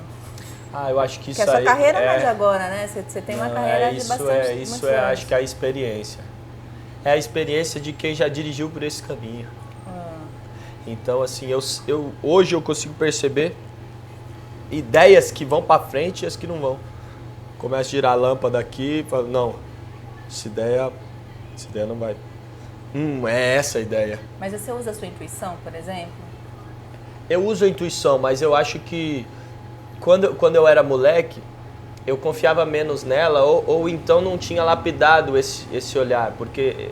Eu acho que isso Porque a aí sua carreira não é de agora, né? Você tem uma carreira de bastante Isso muitos é, anos. acho que é a experiência. É a experiência de quem já dirigiu por esse caminho. Então, assim, hoje eu consigo perceber ideias que vão para frente e as que não vão. Começa a girar a lâmpada aqui e falo, não, essa ideia não vai. É essa a ideia. Mas você usa a sua intuição, por exemplo? Eu uso a intuição, mas eu acho que quando eu era moleque, eu confiava menos nela ou então não tinha lapidado esse olhar, porque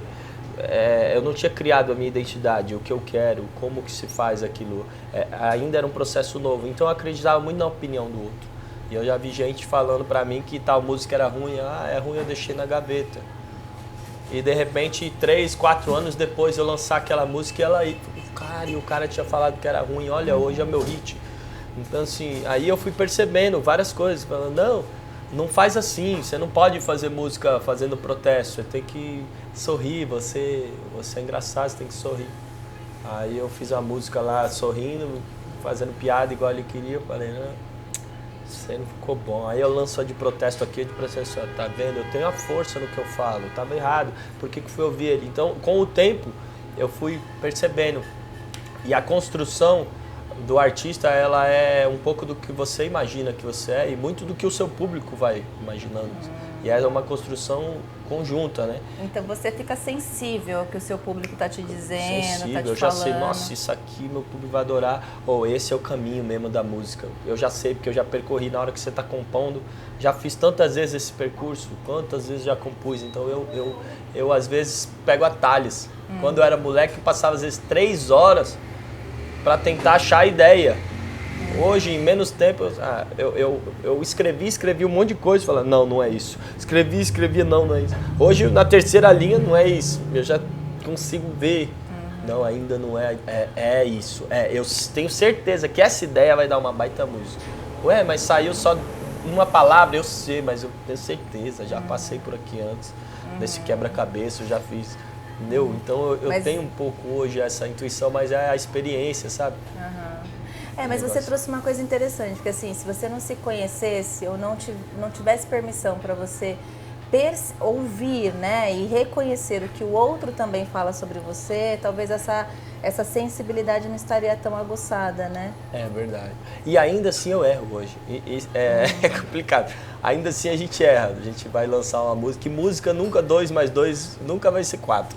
eu não tinha criado a minha identidade, o que eu quero, como que se faz aquilo. Ainda era um processo novo, então eu acreditava muito na opinião do outro. E eu já vi gente falando pra mim que tal música era ruim, é ruim, eu deixei na gaveta. E de repente, 3, 4 anos depois eu lançar aquela música e o cara tinha falado que era ruim, olha, hoje é meu hit. Então assim, aí eu fui percebendo várias coisas, falando, não faz assim, você não pode fazer música fazendo protesto, você tem que sorrir, você é engraçado, você tem que sorrir. Aí eu fiz a música lá sorrindo, fazendo piada igual ele queria, eu falei, não, você não ficou bom. Aí eu lanço a de protesto aqui, de protesto, tá vendo? Eu tenho a força no que eu falo, tava errado, por que fui ouvir ele? Então, com o tempo, eu fui percebendo. E a construção do artista, ela é um pouco do que você imagina que você é e muito do que o seu público vai imaginando. E é uma construção conjunta, né? Então você fica sensível ao que o seu público está te dizendo, Sensível, tá te eu já falando. sei, nossa, isso aqui meu público vai adorar, esse é o caminho mesmo da música. Eu já sei, porque eu já percorri na hora que você está compondo, já fiz tantas vezes esse percurso, quantas vezes já compus, então eu às vezes pego atalhos. Quando eu era moleque, eu passava às vezes 3 horas para tentar achar a ideia. Hoje, em menos tempo, eu escrevi um monte de coisa e falava, não é isso. Escrevi, não é isso. Hoje, na terceira linha, não é isso. Eu já consigo ver. Não, ainda não é isso. Eu tenho certeza que essa ideia vai dar uma baita música. Mas saiu só uma palavra, eu sei, mas eu tenho certeza. Já passei por aqui antes, desse quebra-cabeça, eu já fiz. Entendeu? Então, eu tenho um pouco hoje essa intuição, mas é a experiência, sabe? Mas você trouxe uma coisa interessante, porque assim, se você não se conhecesse ou não tivesse permissão para você ouvir, né, e reconhecer o que o outro também fala sobre você, talvez essa sensibilidade não estaria tão aguçada, né? É verdade. E ainda assim eu erro hoje. É complicado. Ainda assim a gente erra. A gente vai lançar uma música, e música nunca 2 mais 2 nunca vai ser 4.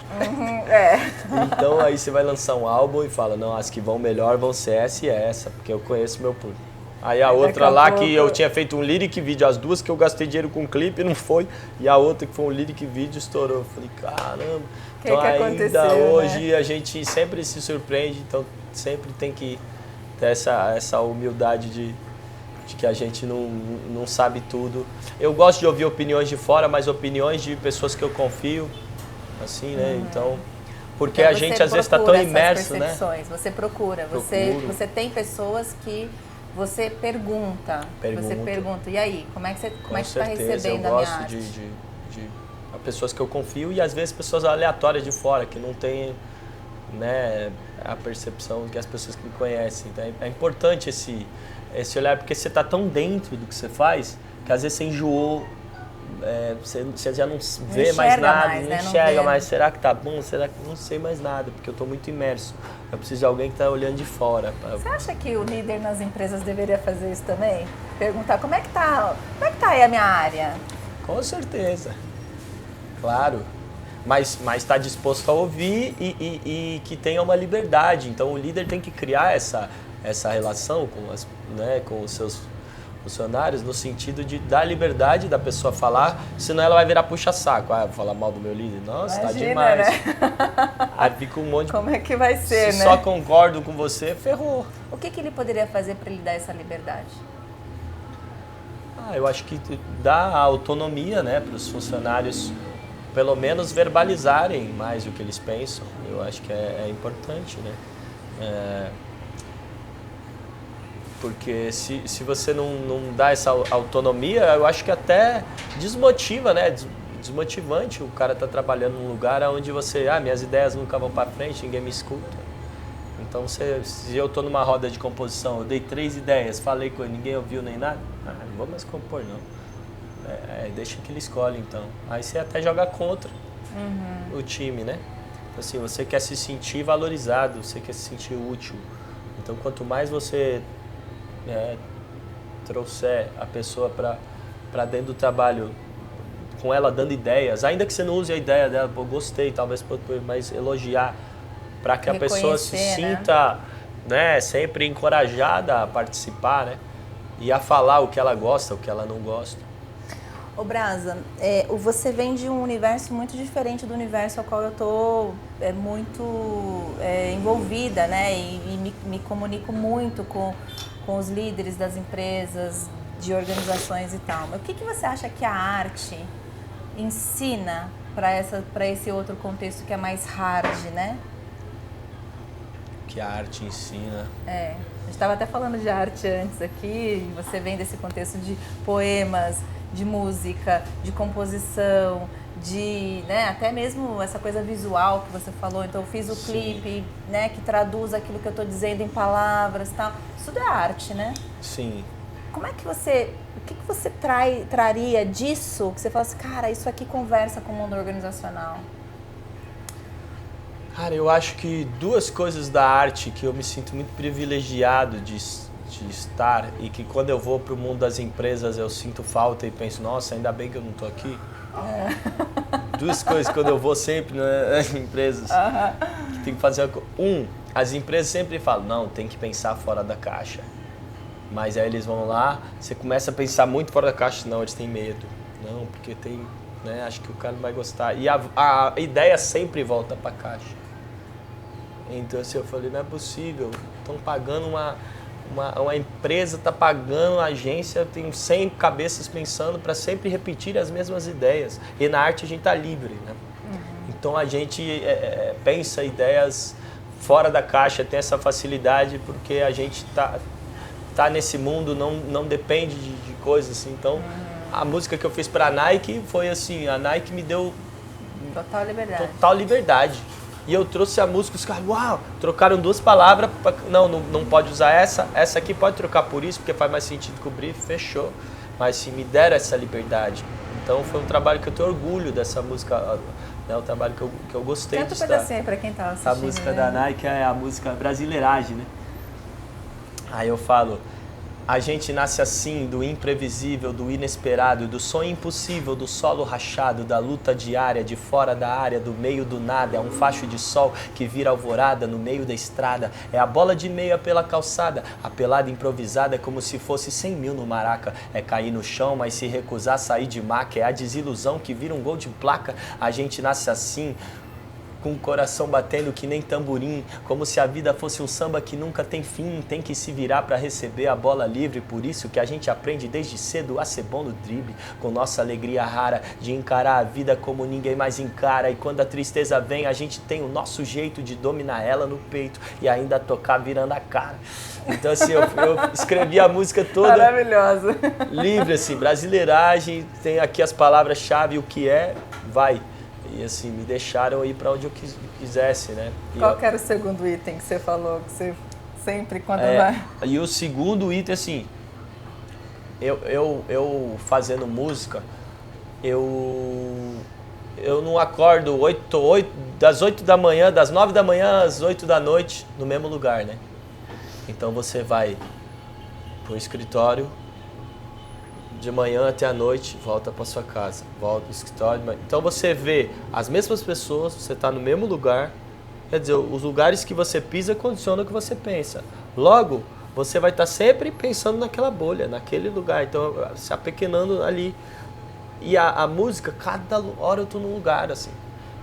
Então aí você vai lançar um álbum e fala, não, as que vão melhor vão ser essa e essa, porque eu conheço meu público. Aí a outra lá que eu tinha feito um lyric vídeo, as duas que eu gastei dinheiro com clipe não foi, e a outra que foi um lyric vídeo estourou. Eu falei, caramba. Então ainda hoje, né? A gente sempre se surpreende, então sempre tem que ter essa humildade de que a gente não sabe tudo. Eu gosto de ouvir opiniões de fora, mas opiniões de pessoas que eu confio, assim, né? Então, porque a gente às vezes está tão imerso, né? Você procura, você tem pessoas que você pergunta, e aí, como é que você está recebendo a minha arte? Eu gosto de pessoas que eu confio e às vezes pessoas aleatórias de fora, que não têm, né, a percepção que as pessoas que me conhecem. Então, é importante esse olhar, porque você está tão dentro do que você faz, que às vezes você enjoou você já não vê mais nada, não né? enxerga mais. Será que tá bom? Será que não sei mais nada? Porque eu estou muito imerso. Eu preciso de alguém que está olhando de fora. Você acha que o líder nas empresas deveria fazer isso também? Perguntar como é que tá aí a minha área? Com certeza, claro. Mas está disposto a ouvir e que tenha uma liberdade. Então o líder tem que criar essa relação com os seus funcionários no sentido de dar liberdade da pessoa falar, senão ela vai virar puxa-saco. Ah, vou falar mal do meu líder? Nossa, imagina, tá demais. Né? Aí fica um monte de... Como é que vai ser, Se né? só concordo com você, ferrou. O que ele poderia fazer para lhe dar essa liberdade? Eu acho que dá autonomia, né, para os funcionários, pelo menos verbalizarem mais o que eles pensam. Eu acho que é importante, né? Porque se você não dá essa autonomia, eu acho que até desmotiva, né? Desmotivante o cara tá trabalhando num lugar onde minhas ideias nunca vão para frente, ninguém me escuta. Então, se eu tô numa roda de composição, eu dei 3 ideias, falei com ele, ninguém ouviu nem nada, não vou mais compor, não. Deixa que ele escolhe, então. Aí você até joga contra o time, né? Então, assim, você quer se sentir valorizado, você quer se sentir útil. Então, quanto mais você trouxer a pessoa para dentro do trabalho, com ela dando ideias, ainda que você não use a ideia dela, gostei, talvez, mas elogiar, para que a pessoa se sinta, né, sempre encorajada a participar, né, e a falar o que ela gosta, o que ela não gosta. Ô Brasa, você vem de um universo muito diferente do universo ao qual eu estou muito envolvida, né, e me comunico muito com os líderes das empresas, de organizações e tal. Mas o que você acha que a arte ensina para esse outro contexto que é mais hard, né? Que a arte ensina. A gente estava até falando de arte antes aqui, você vem desse contexto de poemas, de música, de composição, de, né, até mesmo essa coisa visual que você falou. Então eu fiz o clipe, né, que traduz aquilo que eu estou dizendo em palavras e tal. Isso é arte, né? Sim. Como é que o que você traria disso, que você fala assim, cara, isso aqui conversa com o mundo organizacional? Cara, eu acho que 2 coisas da arte que eu me sinto muito privilegiado de estar e que quando eu vou para o mundo das empresas eu sinto falta e penso, nossa, ainda bem que eu não estou aqui. 2 coisas quando eu vou sempre nas empresas que tem que fazer. As empresas sempre falam, não, tem que pensar fora da caixa. Mas aí eles vão lá, você começa a pensar muito fora da caixa, não, eles têm medo. Não, porque tem, né, acho que o cara não vai gostar. E a ideia sempre volta para a caixa. Então assim, eu falei, não é possível, estão pagando uma empresa, está pagando a agência, tem 100 cabeças pensando para sempre repetir as mesmas ideias. E na arte a gente está livre, né? Então a gente pensa ideias fora da caixa, tem essa facilidade porque a gente tá nesse mundo, não depende de coisas assim. Então a música que eu fiz para a Nike foi assim, a Nike me deu total liberdade. E eu trouxe a música, os caras, uau, trocaram 2 palavras, não pode usar essa aqui pode trocar por isso, porque faz mais sentido com o brief, fechou. Mas se me deram essa liberdade. Então foi um trabalho que eu tenho orgulho dessa música, né, um trabalho que eu gostei de estar. Canta um pedacinho para quem tá assistindo. A música da Nike é a música Brasileiragem, né? Aí eu falo, a gente nasce assim, do imprevisível, do inesperado, do sonho impossível, do solo rachado, da luta diária, de fora da área, do meio do nada. É um facho de sol que vira alvorada no meio da estrada. É a bola de meia pela calçada, a pelada improvisada é como se fosse 100 mil no maraca. É cair no chão, mas se recusar a sair de maca. É a desilusão que vira um gol de placa. A gente nasce assim, com o coração batendo que nem tamborim, como se a vida fosse um samba que nunca tem fim, tem que se virar para receber a bola livre, por isso que a gente aprende desde cedo a ser bom no drible, com nossa alegria rara de encarar a vida como ninguém mais encara, e quando a tristeza vem a gente tem o nosso jeito de dominar ela no peito e ainda tocar virando a cara. Então assim, eu escrevi a música toda maravilhosa, livre assim, brasileiragem, tem aqui as palavras-chave, o que é, vai. E assim, me deixaram ir para onde eu quisesse, né? Qual que era o segundo item que você falou, que você sempre quando vai? E o segundo item, assim, eu fazendo música, eu não acordo das 8 da manhã, das 9 da manhã às 8 da noite no mesmo lugar, né? Então você vai pro escritório de manhã até a noite, volta para sua casa, volta pro escritório. Então você vê as mesmas pessoas, você está no mesmo lugar. Quer dizer, os lugares que você pisa condicionam o que você pensa. Logo, você vai estar sempre pensando naquela bolha, naquele lugar. Então, se apequenando ali. E a música, cada hora eu tô num lugar, assim.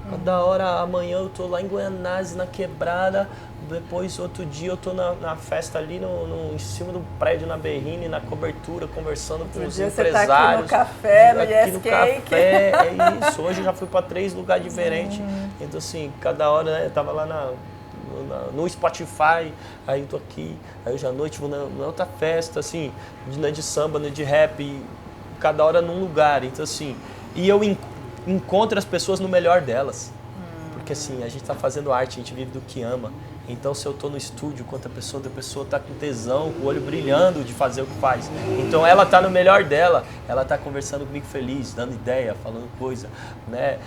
Cada hora, amanhã eu tô lá em Guaianazes, na quebrada. Depois, outro dia, eu tô na festa ali em cima do prédio, na Berrine, na cobertura, conversando com os empresários. Você tá aqui no café, no Aqui no Yes Cake. café, é isso. Hoje eu já fui para 3 lugares diferentes. Então, assim, cada hora, né, eu tava lá no Spotify, aí eu tô aqui. Aí hoje à noite vou na outra festa, assim, de samba, de rap, cada hora num lugar. Então, assim, e eu encontro as pessoas no melhor delas. Porque, assim, a gente tá fazendo arte, a gente vive do que ama. Então, se eu tô no estúdio com outra pessoa tá com tesão, com o olho brilhando de fazer o que faz. Então, ela tá no melhor dela, ela tá conversando comigo feliz, dando ideia, falando coisa, né?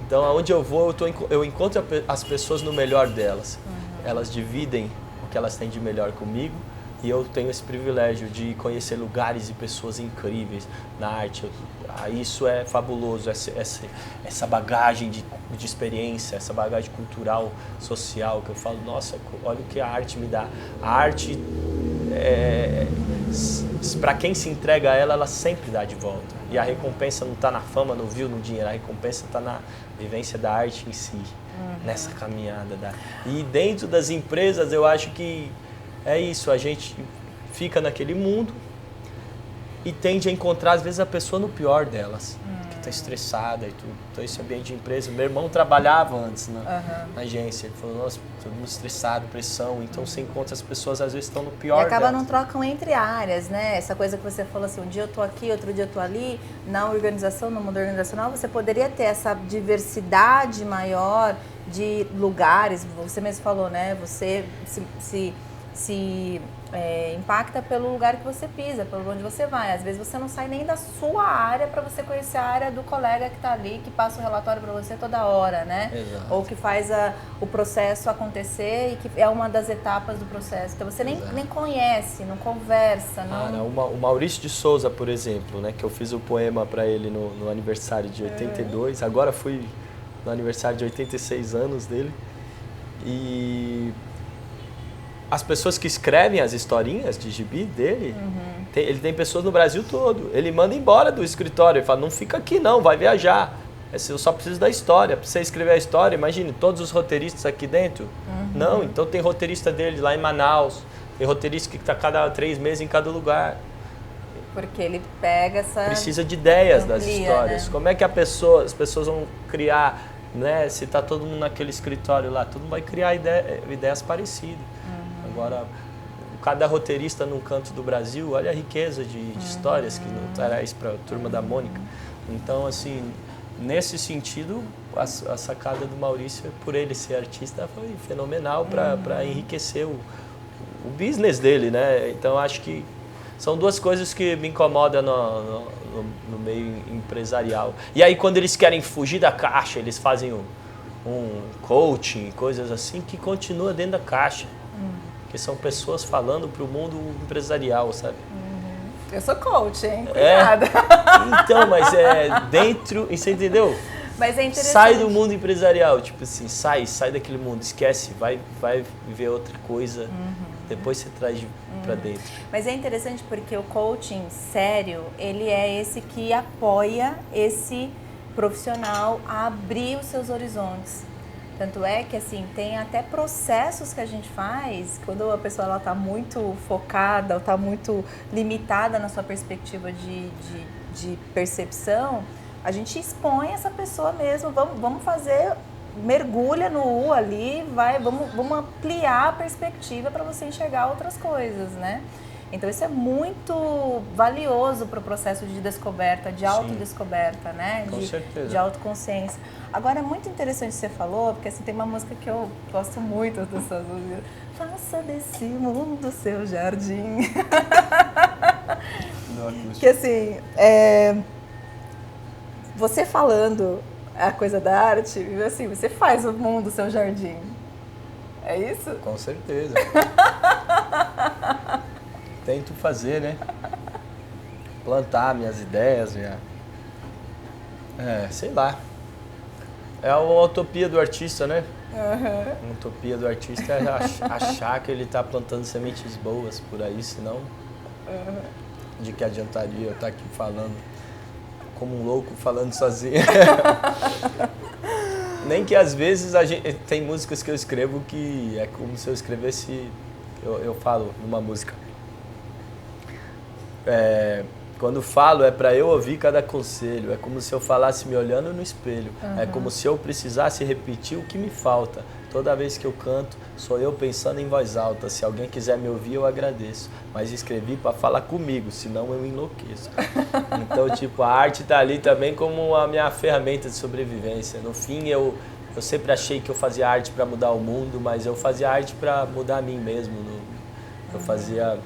Então, aonde eu vou, eu encontro as pessoas no melhor delas. Elas dividem o que elas têm de melhor comigo e eu tenho esse privilégio de conhecer lugares e pessoas incríveis na arte. Isso é fabuloso, essa bagagem de experiência, essa bagagem cultural, social, que eu falo, nossa, olha o que a arte me dá. A arte, para quem se entrega a ela, ela sempre dá de volta. E a recompensa não está na fama, no view, no dinheiro, a recompensa está na vivência da arte em si, nessa caminhada. E dentro das empresas, eu acho que é isso, a gente fica naquele mundo e tende a encontrar, às vezes, a pessoa no pior delas, que está estressada e tudo. Então, esse ambiente de empresa, meu irmão trabalhava antes na agência, ele falou, nossa, todo mundo estressado, pressão, então você encontra as pessoas, às vezes, estão no pior delas. E acaba não trocam entre áreas, né? Essa coisa que você falou assim, um dia eu tô aqui, outro dia eu tô ali, na organização, no mundo organizacional, você poderia ter essa diversidade maior de lugares, você mesmo falou, né? Você se impacta pelo lugar que você pisa, pelo onde você vai. Às vezes você não sai nem da sua área para você conhecer a área do colega que está ali, que passa o relatório para você toda hora, né? Exato. Ou que faz o processo acontecer e que é uma das etapas do processo. Então você nem conhece, não conversa. Não... O Maurício de Souza, por exemplo, né, que eu fiz o poema para ele no aniversário de 82, agora fui no aniversário de 86 anos dele, e as pessoas que escrevem as historinhas de gibi dele, ele tem pessoas no Brasil todo. Ele manda embora do escritório, ele fala, não fica aqui não, vai viajar. Eu só preciso da história. Para você escrever a história, imagine, todos os roteiristas aqui dentro. Não, então tem roteirista dele lá em Manaus, tem roteirista que está cada 3 meses em cada lugar. Porque ele pega essa... Precisa de ideias das histórias. Né? Como é que as pessoas vão criar, né? Se está todo mundo naquele escritório lá, todo mundo vai criar ideias parecidas. Agora, cada roteirista num canto do Brasil, olha a riqueza de histórias que não traz para a Turma da Mônica. Então, assim, nesse sentido, a sacada do Maurício, por ele ser artista, foi fenomenal para enriquecer o business dele, né? Então, acho que são 2 coisas que me incomodam no meio empresarial. E aí, quando eles querem fugir da caixa, eles fazem um coaching, coisas assim, que continua dentro da caixa. Que são pessoas falando para o mundo empresarial, sabe? Eu sou coach, hein? Cuidado. Então, mas dentro, você entendeu? Mas é interessante. Sai do mundo empresarial, tipo assim, sai daquele mundo, esquece, vai viver outra coisa, depois você traz para dentro. Mas é interessante porque o coaching sério, ele é esse que apoia esse profissional a abrir os seus horizontes. Tanto é que, assim, tem até processos que a gente faz, quando a pessoa está muito focada ou está muito limitada na sua perspectiva de percepção, a gente expõe essa pessoa mesmo, vamos fazer, mergulha no U ali, vamos ampliar a perspectiva para você enxergar outras coisas, né? Então isso é muito valioso para o processo de descoberta, de autodescoberta, né? Com certeza. De autoconsciência. Agora é muito interessante que você falou, porque assim, tem uma música que eu gosto muito dessas músicas. Faça desse mundo seu jardim. Que assim, você falando a coisa da arte, assim, você faz o mundo o seu jardim. É isso? Com certeza. Tento fazer, né? Plantar minhas ideias, sei lá. É a utopia do artista, né? A utopia do artista é achar que ele está plantando sementes boas por aí, senão de que adiantaria eu estar aqui falando como um louco, falando sozinho. Nem que às vezes tem músicas que eu escrevo que é como se eu escrevesse, eu falo numa música. Quando falo é para eu ouvir cada conselho, é como se eu falasse me olhando no espelho, é como se eu precisasse repetir o que me falta. Toda vez que eu canto, sou eu pensando em voz alta. Se alguém quiser me ouvir, eu agradeço. Mas escrevi para falar comigo, senão eu enlouqueço. Então, tipo, a arte tá ali também como a minha ferramenta de sobrevivência. No fim, eu sempre achei que eu fazia arte para mudar o mundo, mas eu fazia arte para mudar a mim mesmo. Eu fazia...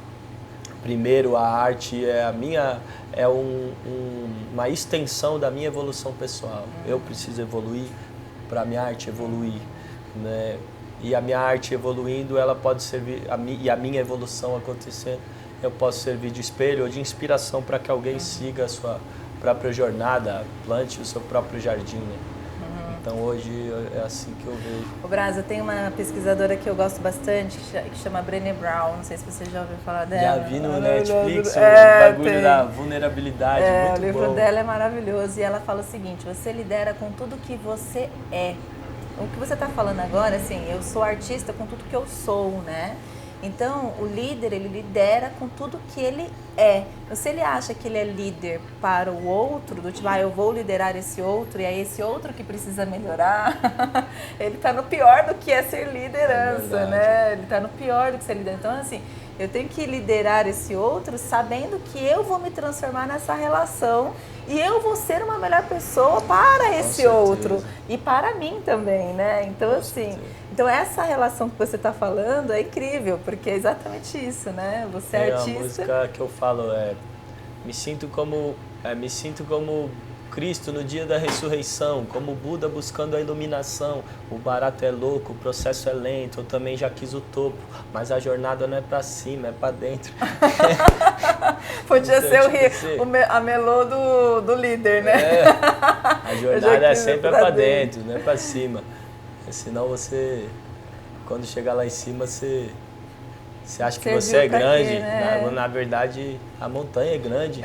Primeiro, a arte é uma extensão da minha evolução pessoal. Eu preciso evoluir para a minha arte evoluir, né? E a minha arte evoluindo, ela pode servir, e a minha evolução acontecendo, eu posso servir de espelho ou de inspiração para que alguém siga a sua própria jornada, plante o seu próprio jardim, né? Então hoje é assim que eu vejo. O Brasa, tem uma pesquisadora que eu gosto bastante, que chama Brené Brown, não sei se você já ouviu falar dela. Já vi no Netflix o bagulho da vulnerabilidade, muito bom. O livro dela é maravilhoso e ela fala o seguinte: você lidera com tudo que você é. O que você está falando agora, assim, eu sou artista com tudo que eu sou, né? Então, o líder, ele lidera com tudo que ele é. Então, se ele acha que ele é líder para o outro, do tipo, eu vou liderar esse outro, e é esse outro que precisa melhorar, ele está no pior do que é ser liderança, né? Ele está no pior do que ser líder. Então, assim, eu tenho que liderar esse outro sabendo que eu vou me transformar nessa relação e eu vou ser uma melhor pessoa para esse outro e para mim também, né? Então, assim, essa relação que você está falando é incrível, porque é exatamente isso, né? Você é artista. A música que eu falo me sinto como Cristo no dia da ressurreição, como Buda buscando a iluminação. O barato é louco, o processo é lento, eu também já quis o topo, mas a jornada não é pra cima, é pra dentro. Podia ser a melô do líder, né? A jornada é sempre pra dentro, não é pra cima. Senão você, quando chegar lá em cima, você acha que você é grande, né? Na verdade a montanha é grande.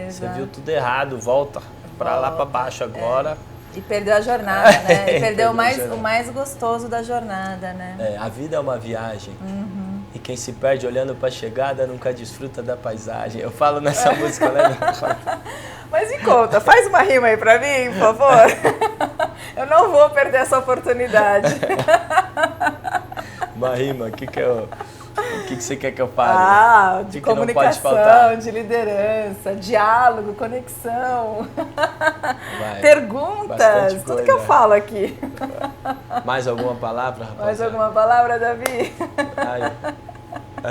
Você viu tudo errado, volta pra lá pra baixo agora. E perdeu a jornada, né? E perdeu o mais gostoso da jornada, né? A vida é uma viagem. E quem se perde olhando pra chegada nunca desfruta da paisagem. Eu falo nessa música, né? Mas me conta, faz uma rima aí pra mim, por favor. Eu não vou perder essa oportunidade. Uma rima, o que você quer que eu fale? De comunicação, de liderança, diálogo, conexão, perguntas, tudo que eu falo aqui. Mais alguma palavra, rapaz? Mais alguma palavra, Davi?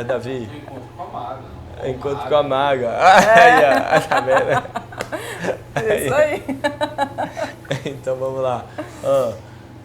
Davi? Encontro com a maga. Encontro com a maga. Tá vendo? Isso aí. Então vamos lá.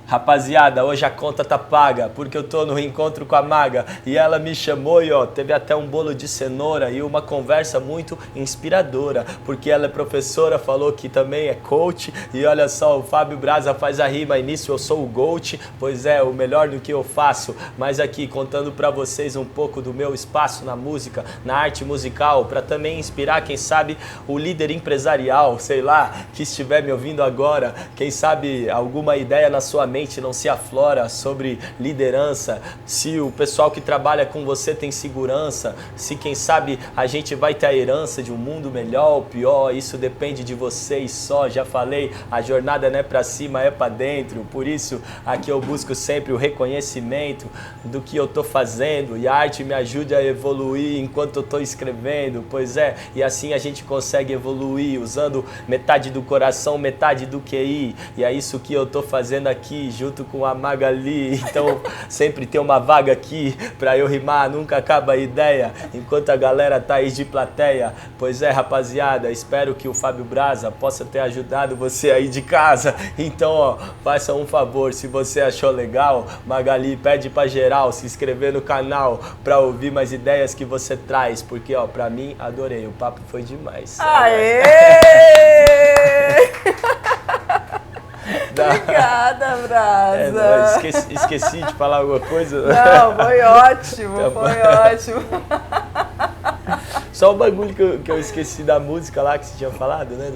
Rapaziada, hoje a conta tá paga, porque eu tô no reencontro com a maga e ela me chamou e teve até um bolo de cenoura e uma conversa muito inspiradora, porque ela é professora, falou que também é coach e olha só, o Fábio Braza faz a rima e nisso eu sou o GOAT, pois é, o melhor do que eu faço, mas aqui contando pra vocês um pouco do meu espaço na música, na arte musical, pra também inspirar, quem sabe, o líder empresarial, sei lá, que estiver me ouvindo agora, quem sabe alguma ideia na sua mente não se aflora sobre liderança, se o pessoal que trabalha com você tem segurança, se quem sabe a gente vai ter a herança de um mundo melhor ou pior, isso depende de vocês só, já falei, a jornada não é pra cima, é pra dentro, por isso aqui eu busco sempre o reconhecimento do que eu tô fazendo e a arte me ajude a evoluir enquanto eu tô escrevendo, pois é, e assim a gente consegue evoluir usando metade do coração, metade do QI, e é isso que eu tô fazendo aqui, aqui junto com a Magali, então sempre tem uma vaga aqui pra eu rimar, nunca acaba a ideia, enquanto a galera tá aí de plateia. Pois é, rapaziada, espero que o Fábio Braza possa ter ajudado você aí de casa. Então, ó, faça um favor, se você achou legal, Magali, pede pra geral se inscrever no canal pra ouvir mais ideias que você traz, porque, ó, pra mim, adorei, o papo foi demais. Aê! Obrigada, Braza. Esqueci de falar alguma coisa? Não, foi ótimo, foi ótimo. Só o bagulho que eu esqueci da música lá que você tinha falado, né?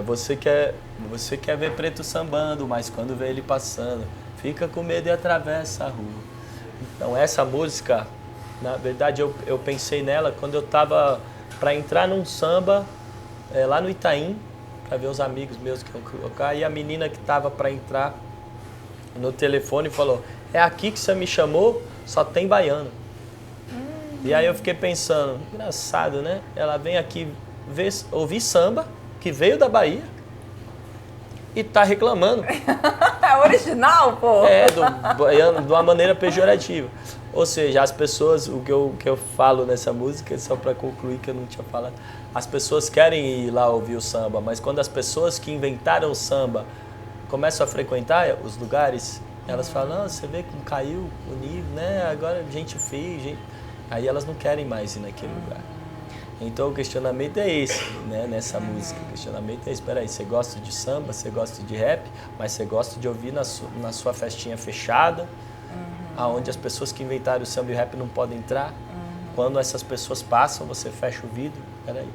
Você quer ver preto sambando, mas quando vê ele passando, fica com medo e atravessa a rua. Então essa música, na verdade eu pensei nela quando eu tava pra entrar num samba lá no Itaim, pra ver os amigos meus que iam colocar, e a menina que tava pra entrar no telefone falou: é aqui que você me chamou, só tem baiano. E aí eu fiquei pensando, engraçado, né? Ela vem aqui ouvir samba, que veio da Bahia, e tá reclamando. É original, pô! Do baiano, de uma maneira pejorativa. Ou seja, as pessoas, o que eu falo nessa música, só para concluir que eu não tinha falado, as pessoas querem ir lá ouvir o samba, mas quando as pessoas que inventaram o samba começam a frequentar os lugares, elas falam: não, você vê como caiu o nível, né? Agora gente feia, aí elas não querem mais ir naquele lugar. Então o questionamento é esse, né, nessa música. O questionamento é esse: espera aí, você gosta de samba, você gosta de rap, mas você gosta de ouvir na sua festinha fechada, aonde as pessoas que inventaram o samba e o rap não podem entrar. Quando essas pessoas passam, você fecha o vidro. Peraí.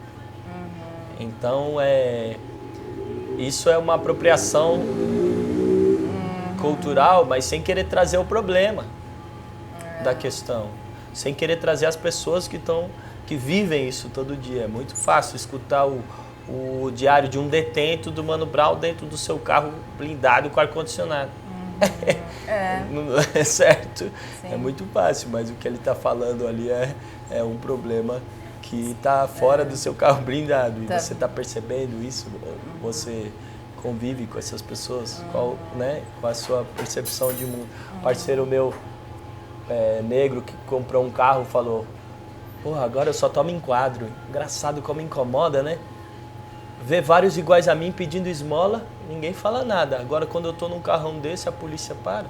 Então isso é uma apropriação cultural, mas sem querer trazer o problema da questão, sem querer trazer as pessoas que vivem isso todo dia. É muito fácil escutar o diário de um detento do Mano Brown dentro do seu carro blindado com ar-condicionado. É certo? Sim. É muito fácil, mas o que ele está falando ali é um problema que está fora do seu carro blindado. E você está percebendo isso? Você convive com essas pessoas? Qual a sua percepção de mundo? Um parceiro meu negro que comprou um carro falou: porra, agora eu só tomo em quadro. Engraçado como incomoda, né? Ver vários iguais a mim pedindo esmola, ninguém fala nada. Agora, quando eu tô num carrão desse, a polícia para.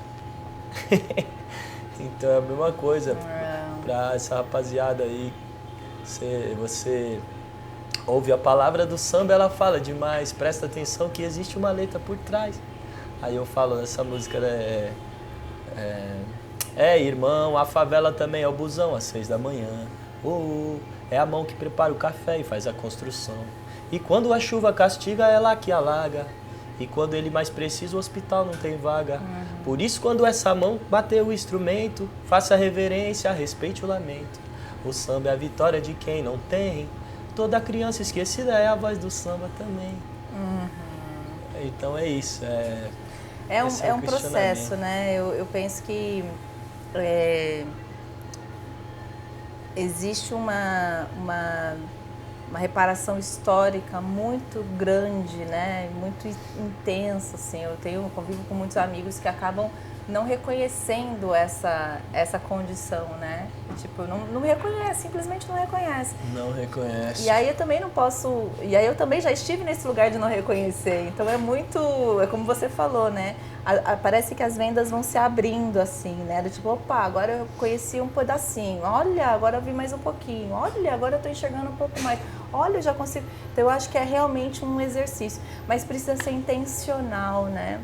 Então é a mesma coisa pra essa rapaziada aí. Você ouve a palavra do samba, ela fala demais. Presta atenção que existe uma letra por trás. Aí eu falo nessa música, irmão, a favela também é o busão às 6 da manhã. É a mão que prepara o café e faz a construção. E quando a chuva castiga, é lá que alaga. E quando ele mais precisa, o hospital não tem vaga. Por isso, quando essa mão bater o instrumento, faça reverência, respeite o lamento. O samba é a vitória de quem não tem. Toda criança esquecida é a voz do samba também. Então é isso. É um processo, né? Eu penso que existe uma reparação histórica muito grande, né? Muito intensa, assim. Eu convivo com muitos amigos que acabam não reconhecendo essa condição, né? Tipo, não reconhece, simplesmente não reconhece. Não reconhece. E aí eu também não posso... E aí eu também já estive nesse lugar de não reconhecer. Então é como você falou, né? Parece que as vendas vão se abrindo assim, né? Do tipo, opa, agora eu conheci um pedacinho. Olha, agora eu vi mais um pouquinho. Olha, agora eu tô enxergando um pouco mais. Olha, eu já consigo... Então eu acho que é realmente um exercício. Mas precisa ser intencional, né?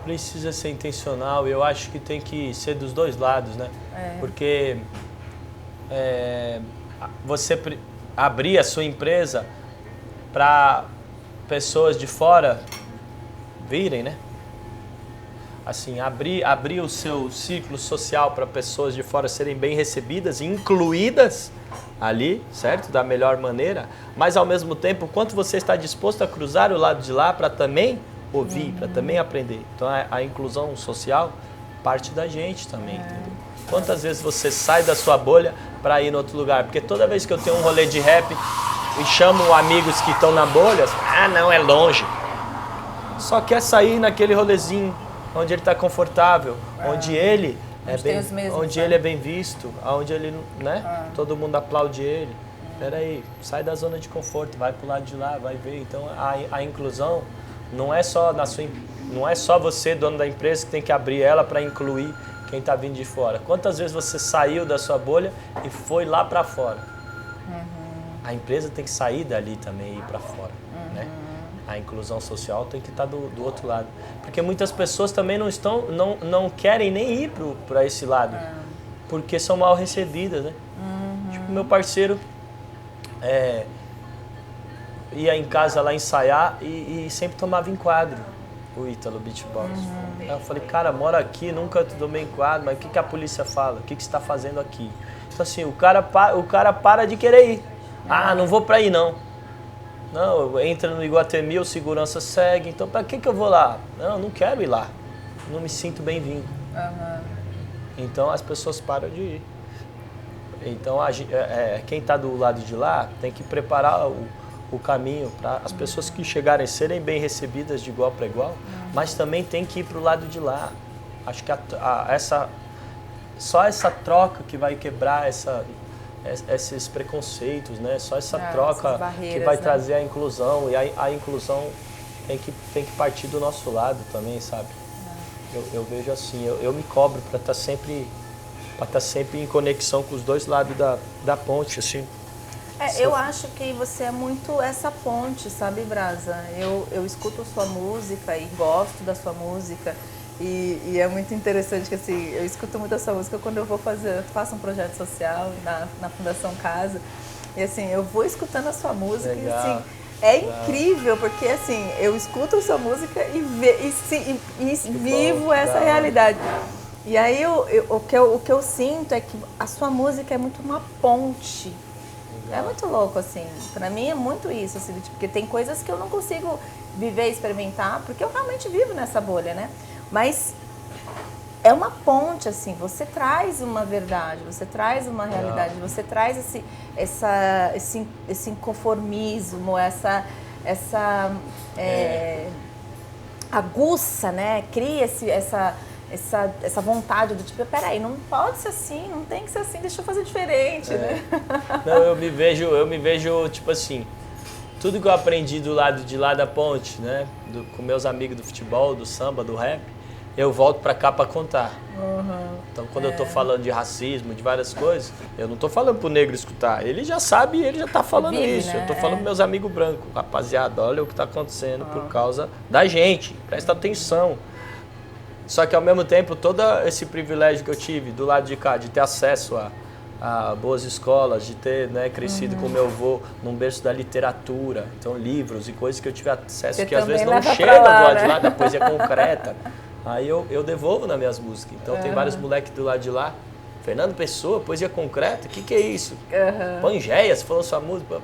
Precisa ser intencional, eu acho que tem que ser dos dois lados, né? Porque você abrir a sua empresa para pessoas de fora virem, né? Assim, abrir o seu ciclo social para pessoas de fora serem bem recebidas, incluídas ali, certo? Da melhor maneira, mas ao mesmo tempo, quanto você está disposto a cruzar o lado de lá para também ouvir, para também aprender. Então a inclusão social parte da gente também, entendeu? Quantas vezes você sai da sua bolha para ir em outro lugar? Porque toda vez que eu tenho um rolê de rap e chamo amigos que estão na bolha, não, é longe. só quer sair naquele rolezinho onde ele está confortável, onde ele ele é bem visto, onde ele, né? Todo mundo aplaude ele. Peraí, sai da zona de conforto, vai pro lado de lá, vai ver. Então a inclusão não é só não é só você, dono da empresa, que tem que abrir ela para incluir quem está vindo de fora. Quantas vezes você saiu da sua bolha e foi lá para fora? A empresa tem que sair dali também e ir para fora, né? A inclusão social tem que estar do outro lado. Porque muitas pessoas também não querem nem ir para esse lado, porque são mal recebidas, né? Tipo, meu parceiro ia em casa lá ensaiar e sempre tomava enquadro, o Ítalo Beatbox. Aí eu falei, cara, mora aqui, nunca tomei enquadro, mas o que a polícia fala? O que você está fazendo aqui? Então assim, o cara para de querer ir. Ah, não vou para aí não. Não, entra no Iguatemi, o segurança segue, então para que eu vou lá? Não quero ir lá, não me sinto bem-vindo. Então as pessoas param de ir. Então quem está do lado de lá tem que preparar o caminho para as pessoas que chegarem serem bem recebidas de igual para igual, mas também tem que ir para o lado de lá. Acho que só essa troca que vai quebrar esses preconceitos, né? Só essa troca que vai trazer a inclusão, e a inclusão tem que partir do nosso lado também, sabe? Eu vejo assim, eu me cobro para estar sempre em conexão com os dois lados da ponte, assim. Eu acho que você é muito essa ponte, sabe, Brasa? Eu escuto sua música e gosto da sua música. E é muito interessante que assim, eu escuto muito essa música quando eu faço um projeto social na Fundação Casa. E assim, eu vou escutando a sua música. Legal. E assim, é incrível, porque assim, eu escuto a sua música e vivo essa realidade. E aí o que eu sinto é que a sua música é muito uma ponte. Legal. É muito louco, assim. Pra mim é muito isso, assim, porque tem coisas que eu não consigo viver e experimentar, porque eu realmente vivo nessa bolha, né? Mas é uma ponte, assim, você traz uma verdade, você traz uma realidade, você traz esse inconformismo, essa aguça, né? Cria essa vontade do tipo, peraí, não pode ser assim, não tem que ser assim, deixa eu fazer diferente, né? Não, eu me vejo, tipo assim, tudo que eu aprendi do lado de lá da ponte, né? Com meus amigos do futebol, do samba, do rap, eu volto pra cá pra contar. Então, quando eu tô falando de racismo, de várias coisas, eu não tô falando pro negro escutar. Ele já sabe, ele já tá falando isso. Né? Eu tô falando pros meus amigos brancos. Rapaziada, olha o que tá acontecendo por causa da gente. Presta atenção. Só que, ao mesmo tempo, todo esse privilégio que eu tive do lado de cá, de ter acesso a boas escolas, de ter, né, crescido com meu avô num berço da literatura, então livros e coisas que eu tive acesso que às vezes não chegam do lado de lá, da poesia concreta. Aí eu devolvo nas minhas músicas. Então tem vários moleques do lado de lá. Fernando Pessoa, poesia concreta, o que é isso? Pangeia, você falou sua música?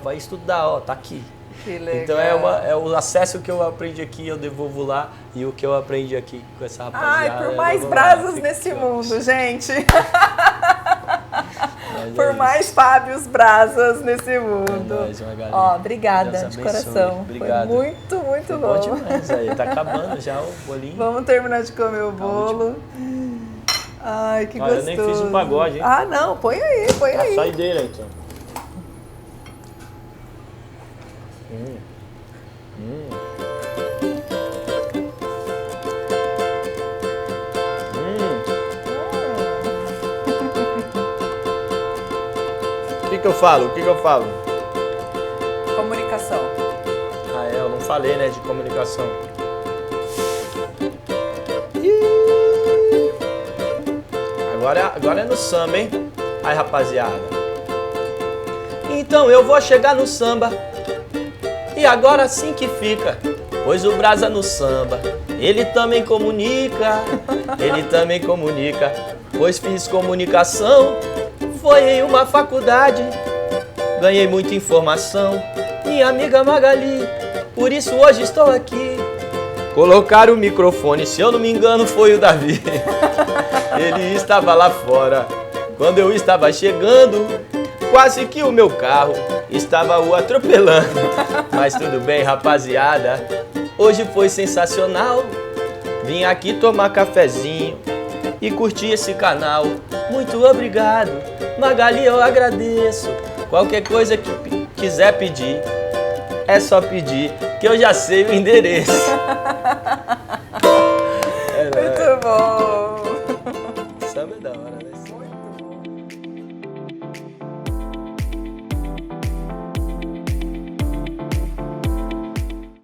Vai estudar, ó, tá aqui. Que legal. Então é o acesso que eu aprendi aqui, eu devolvo lá, e o que eu aprendi aqui com essa rapaziada. Ai, por mais brasas nesse mundo, gente. Por mais Fábios Brasas nesse mundo. Ó, obrigada de coração. Obrigado. Foi muito, muito Foi bom. Demais aí. Tá acabando já o bolinho. Vamos terminar de comer o bolo. Ai, que gostoso. Eu nem fiz um pagode, hein? Ah, não. Põe aí, põe aí. A saideira, então. O que eu falo? Comunicação. Eu não falei, né, de comunicação. Agora é no samba, hein? Aí, rapaziada. Então eu vou chegar no samba. E agora sim que fica. Pois o Brasa no samba, ele também comunica. Pois fiz comunicação. Foi em uma faculdade, ganhei muita informação. Minha amiga Magali, por isso hoje estou aqui. Colocaram o microfone, se eu não me engano foi o Davi. Ele estava lá fora, quando eu estava chegando, quase que o meu carro estava o atropelando. Mas tudo bem, rapaziada, Hoje foi sensacional. Vim aqui tomar cafezinho e curtir esse canal. Muito obrigado, Magali, eu agradeço. Qualquer coisa que quiser pedir, é só pedir, que eu já sei o endereço.